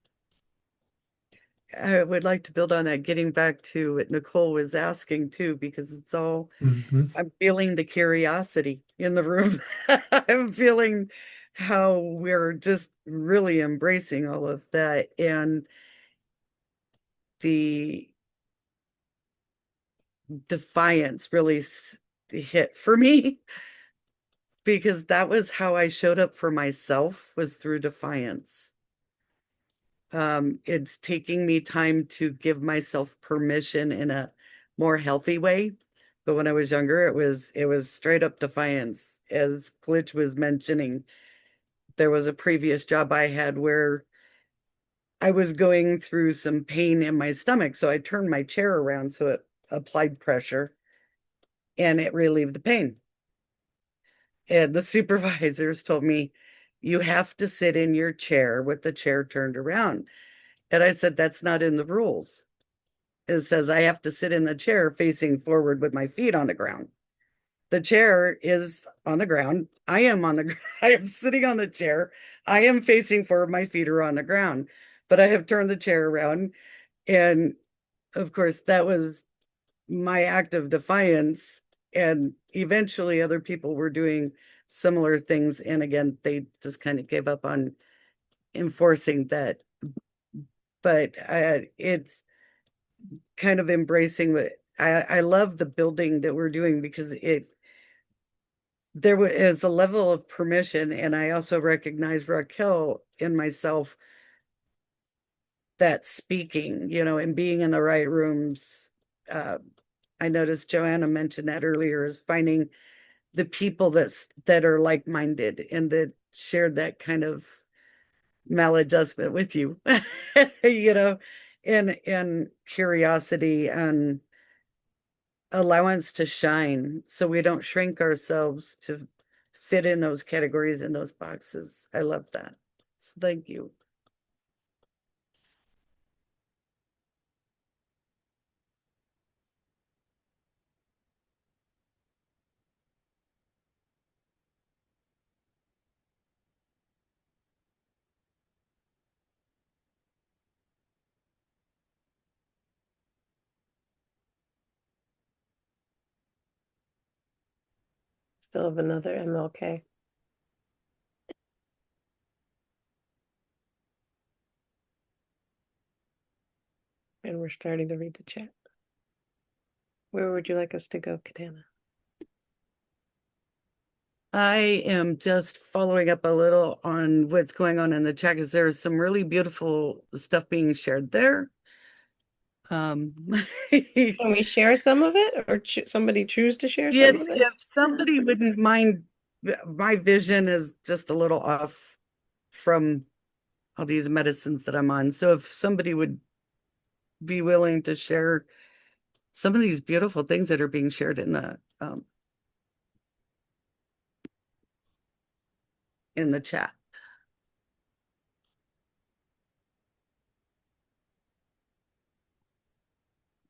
I would like to build on that, getting back to what Nicole was asking too, because it's all, I'm feeling the curiosity in the room. I'm feeling how we're just really embracing all of that. And the defiance really hit for me because that was how I showed up for myself, was through defiance. It's taking me time to give myself permission in a more healthy way. But when I was younger, it was straight up defiance. As Glitch was mentioning, there was a previous job I had where I was going through some pain in my stomach. So I turned my chair around so it applied pressure and it relieved the pain. And the supervisors told me, you have to sit in your chair with the chair turned around. And I said, that's not in the rules. It says I have to sit in the chair facing forward with my feet on the ground. The chair is on the ground. I am on the I am sitting on the chair. I am facing forward, my feet are on the ground, but I have turned the chair around. And of course, that was my act of defiance. And eventually other people were doing similar things. And again, they just kind of gave up on enforcing that. But it's kind of embracing what I love the building that we're doing because there is a level of permission, and I also recognize Raquel in myself that speaking, and being in the right rooms. I noticed Joanna mentioned that earlier, is finding the people that are like-minded and that share that kind of maladjustment with you, you know, and curiosity and allowance to shine, so we don't shrink ourselves to fit in those categories, in those boxes. I love that. So thank you. Still have another MLK. And we're starting to read the chat. Where would you like us to go, Katana? I am just following up a little on what's going on in the chat, because there's some really beautiful stuff being shared there. Can we share some of it, or somebody choose to share some of it? If somebody wouldn't mind, my vision is just a little off from all these medicines that I'm on. So if somebody would be willing to share some of these beautiful things that are being shared in the chat.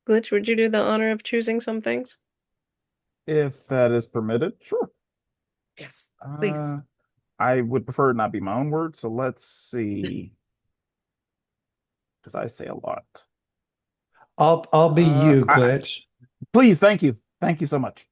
Glitch, would you do the honor of choosing some things? If that is permitted, sure. Yes, please. I would prefer it not be my own words, so let's see. Because I say a lot. I'll be you, Glitch. Please, thank you. Thank you so much.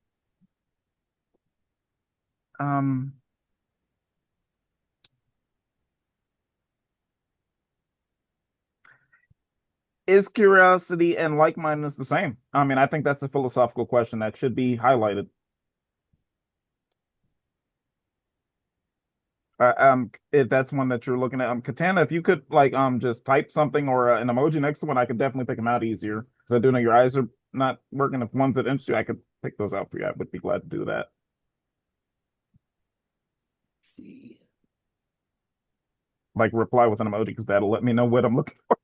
Is curiosity and like-mindedness the same? I mean, I think that's a philosophical question that should be highlighted. If that's one that you're looking at, Katana, if you could just type something or an emoji next to one, I could definitely pick them out easier. Because I do know your eyes are not working. If ones that interest you, I could pick those out for you. I would be glad to do that. Let's see. Like reply with an emoji, because that'll let me know what I'm looking for.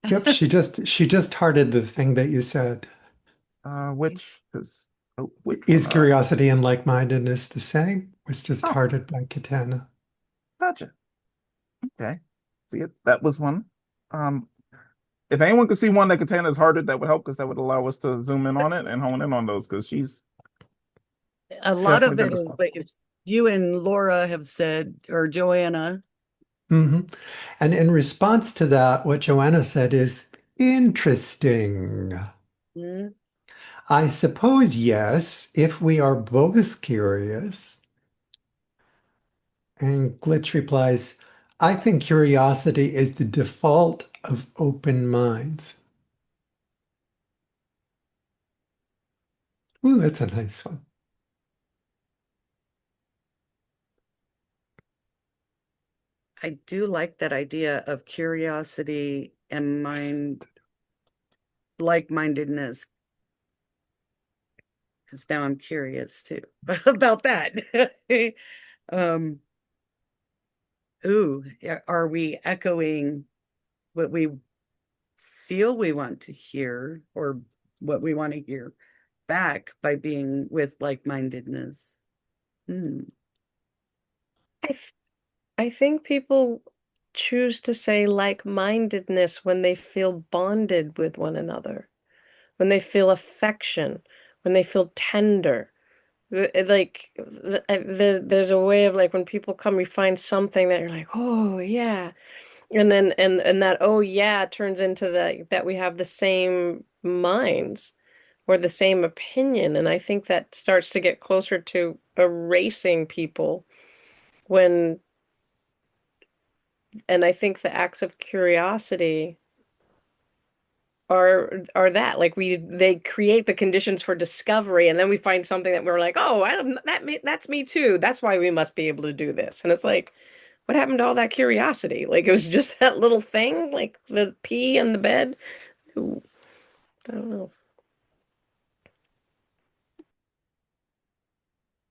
Yep, she just hearted the thing that you said. Which is Is curiosity and like-mindedness the same? Was just Oh. hearted by Katana. Gotcha. Okay. See it? That was one. If anyone could see one that Katana is hearted, that would help, because that would allow us to zoom in on it and hone in on those, because she's A lot of definitely it been is what you and Laura have said, or Joanna. And in response to that, what Joanna said is interesting. Mm. I suppose yes, if we are both curious. And Glitch replies, I think curiosity is the default of open minds. Ooh, that's a nice one. I do like that idea of curiosity and like-mindedness, because now I'm curious too about that. Ooh, are we echoing what we feel we want to hear, or what we want to hear back by being with like-mindedness? I think people choose to say like-mindedness when they feel bonded with one another, when they feel affection, when they feel tender. Like there's a way of, like, when people come, we find something that you're like, oh yeah. And then and that oh yeah turns into that we have the same minds or the same opinion. And I think that starts to get closer to erasing people when, and I think the acts of curiosity are that, like, they create the conditions for discovery, and then we find something that we're like, oh, that's me too. That's why we must be able to do this. And it's like, what happened to all that curiosity? Like it was just that little thing, like the pee in the bed. Ooh, I don't know.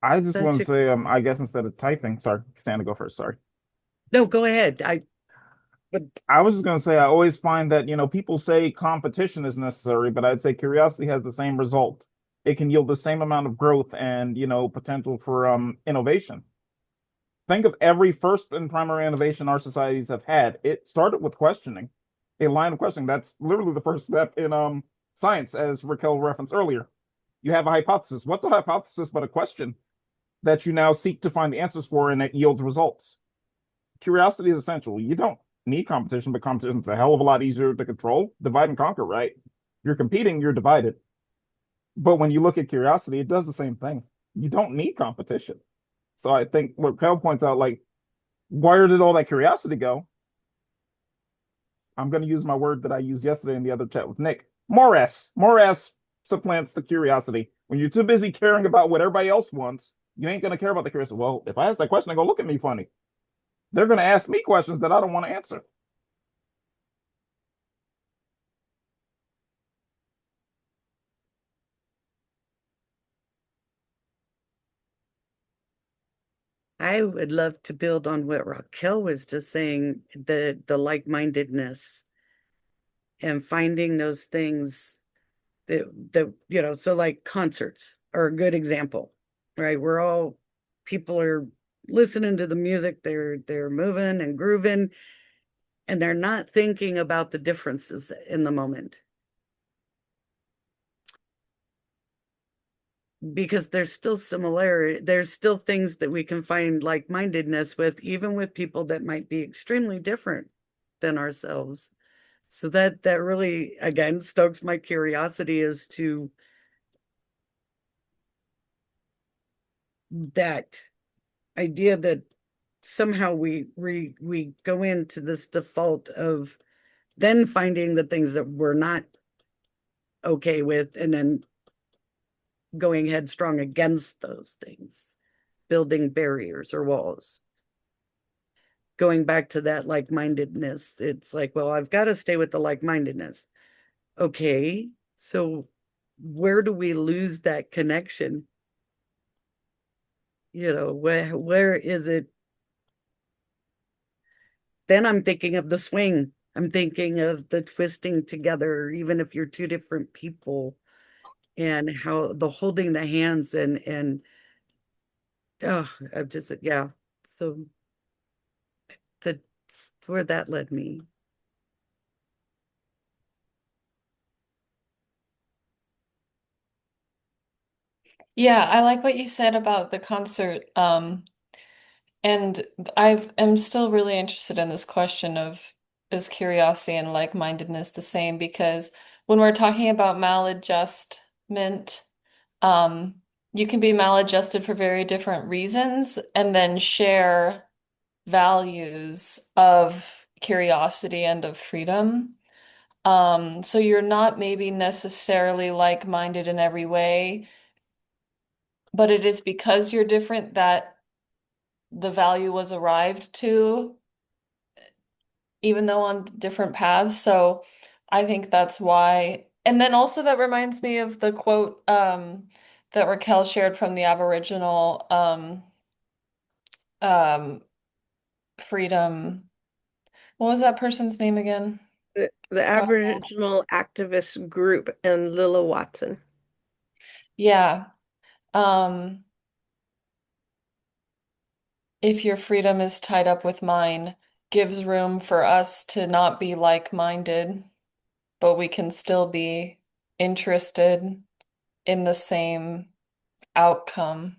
I just want Such to a, say, I guess instead of typing, sorry, Santa, go first. Sorry. no, go ahead. But I was just going to say, I always find that, people say competition is necessary, but I'd say curiosity has the same result. It can yield the same amount of growth and, potential for innovation. Think of every first and primary innovation our societies have had. It started with questioning, a line of questioning. That's literally the first step in science, as Raquel referenced earlier. You have a hypothesis. What's a hypothesis but a question that you now seek to find the answers for and that yields results? Curiosity is essential. You don't need competition, but competition is a hell of a lot easier to control. Divide and conquer, right? If you're competing, you're divided. But when you look at curiosity, it does the same thing. You don't need competition. So I think what Kel points out, like, where did all that curiosity go? I'm going to use my word that I used yesterday in the other chat with Nick. Morass. Morass supplants the curiosity. When you're too busy caring about what everybody else wants, you ain't going to care about the curiosity. Well, if I ask that question, they're going to look at me funny. They're going to ask me questions that I don't want to answer. I would love to build on what Raquel was just saying, the like-mindedness and finding those things that so like concerts are a good example, right? People are listening to the music, they're moving and grooving, and they're not thinking about the differences in the moment. Because there's still similarity, there's still things that we can find like-mindedness with, even with people that might be extremely different than ourselves. So that really, again, stokes my curiosity as to that idea that somehow we go into this default of then finding the things that we're not okay with and then going headstrong against those things, building barriers or walls. Going back to that like-mindedness, it's like, well, I've got to stay with the like-mindedness. Okay, so where do we lose that connection? Where is it? Then I'm thinking of the swing. I'm thinking of the twisting together, even if you're two different people, and how the holding the hands and oh, I've just yeah. So that's where that led me. Yeah, I like what you said about the concert. And I'm still really interested in this question of is curiosity and like-mindedness the same? Because when we're talking about maladjustment, um, you can be maladjusted for very different reasons and then share values of curiosity and of freedom. So you're not maybe necessarily like-minded in every way, but it is because you're different that the value was arrived to, even though on different paths. So I think that's why. And then also that reminds me of the quote that Raquel shared from the Aboriginal um, freedom. What was that person's name again? The Aboriginal activist group and Lilla Watson. Yeah. Um, if your freedom is tied up with mine, gives room for us to not be like-minded, but we can still be interested in the same outcome.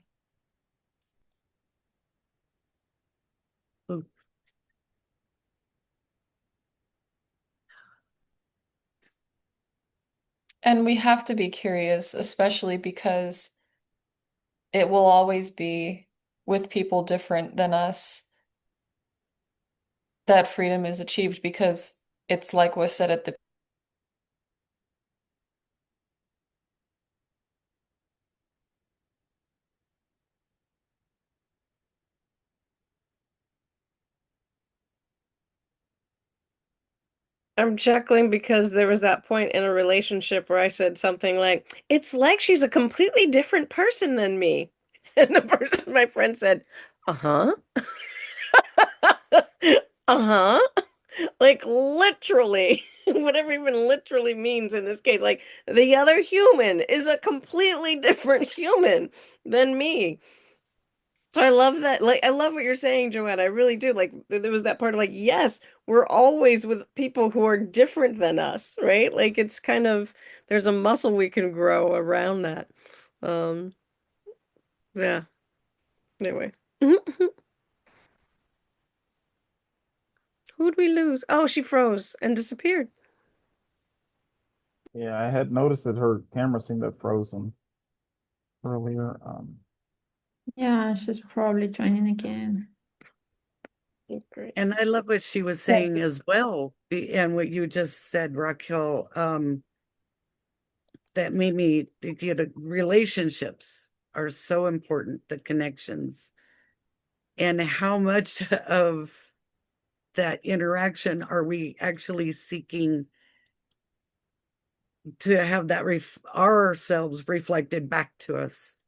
Ooh, And we have to be curious, especially because it will always be with people different than us that freedom is achieved because it's like was said at the I'm chuckling because there was that point in a relationship where I said something like, "It's like she's a completely different person than me." And the person, my friend said, "Uh-huh." Uh-huh. Like literally, whatever even literally means in this case, like the other human is a completely different human than me. So I love that. Like, I love what you're saying, Joanne. I really do. Like, there was that part of like, yes, we're always with people who are different than us, right? Like, it's kind of, there's a muscle we can grow around that. Um, yeah. Anyway. Who'd we lose? Oh, she froze and disappeared. Yeah, I had noticed that her camera seemed to have frozen earlier. Yeah, she's probably joining again. Great. And I love what she was saying as well, and what you just said, Raquel. That made me think, relationships are so important, the connections, and how much of that interaction are we actually seeking to have that ourselves reflected back to us.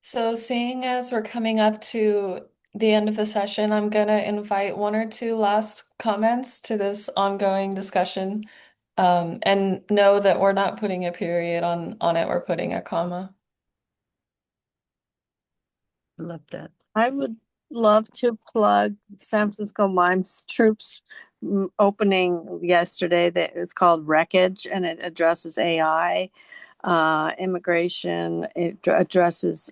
So, seeing as we're coming up to the end of the session, I'm gonna invite one or two last comments to this ongoing discussion. And know that we're not putting a period on it, we're putting a comma. I love that. I would love to plug San Francisco Mimes Troops opening yesterday that is called Wreckage, and it addresses AI, immigration. It addresses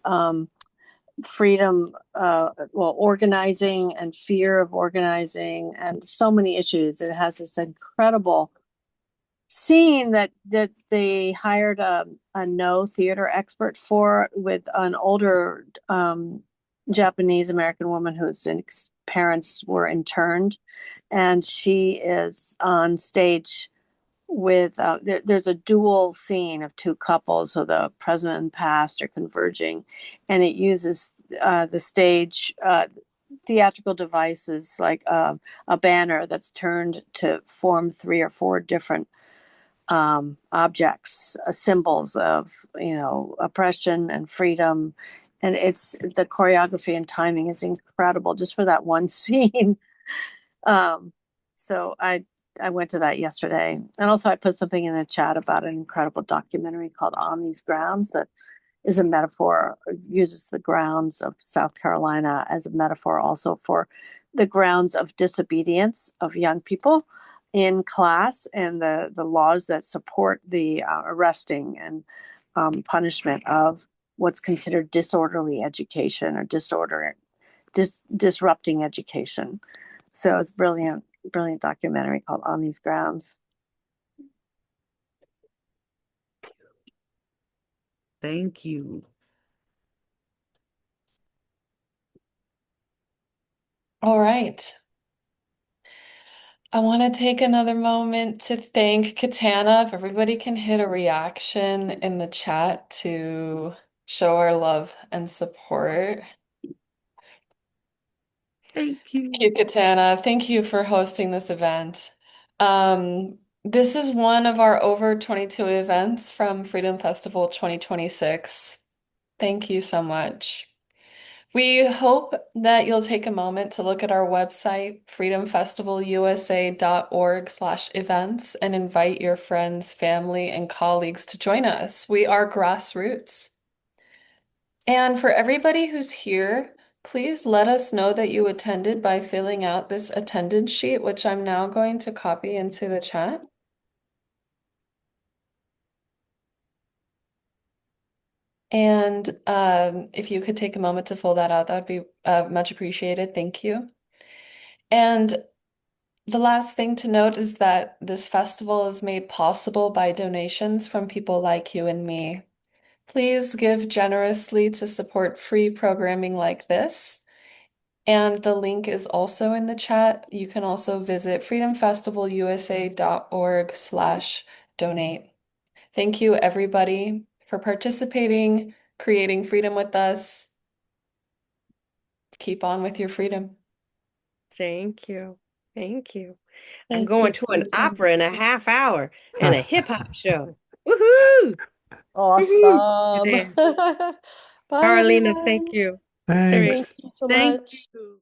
freedom, well, organizing and fear of organizing, and so many issues. It has this incredible scene that they hired a no theater expert for, with an older Japanese American woman whose parents were interned, and she is on stage with there's a dual scene of two couples, so the present and past are converging, and it uses the stage theatrical devices like a banner that's turned to form three or four different objects, symbols of, oppression and freedom. And it's the choreography and timing is incredible just for that one scene. So I went to that yesterday. And also I put something in the chat about an incredible documentary called On These Grounds that is a metaphor, uses the grounds of South Carolina as a metaphor also for the grounds of disobedience of young people in class, and the laws that support the arresting and punishment of what's considered disorderly education or disrupting education. So it's brilliant documentary called On These Grounds. Thank you. All right. I want to take another moment to thank Katana. If everybody can hit a reaction in the chat to show our love and support. Thank you. Thank you, Katana. Thank you for hosting this event. This is one of our over 22 events from Freedom Festival 2026. Thank you so much. We hope that you'll take a moment to look at our website, freedomfestivalusa.org/events, and invite your friends, family, and colleagues to join us. We are grassroots. And for everybody who's here, please let us know that you attended by filling out this attendance sheet, which I'm now going to copy into the chat. And if you could take a moment to fill that out, that would be much appreciated. Thank you. And the last thing to note is that this festival is made possible by donations from people like you and me. Please give generously to support free programming like this. And the link is also in the chat. You can also visit freedomfestivalusa.org/donate. Thank you, everybody, for participating, creating freedom with us. keep on with your freedom. Thank you. Thank you. I'm Thank going you to so an much. opera in a half hour and a hip hop show. Woohoo! Awesome. There. Bye, Carolina, everyone. thank you. Thank Thanks. you so Thank much. you.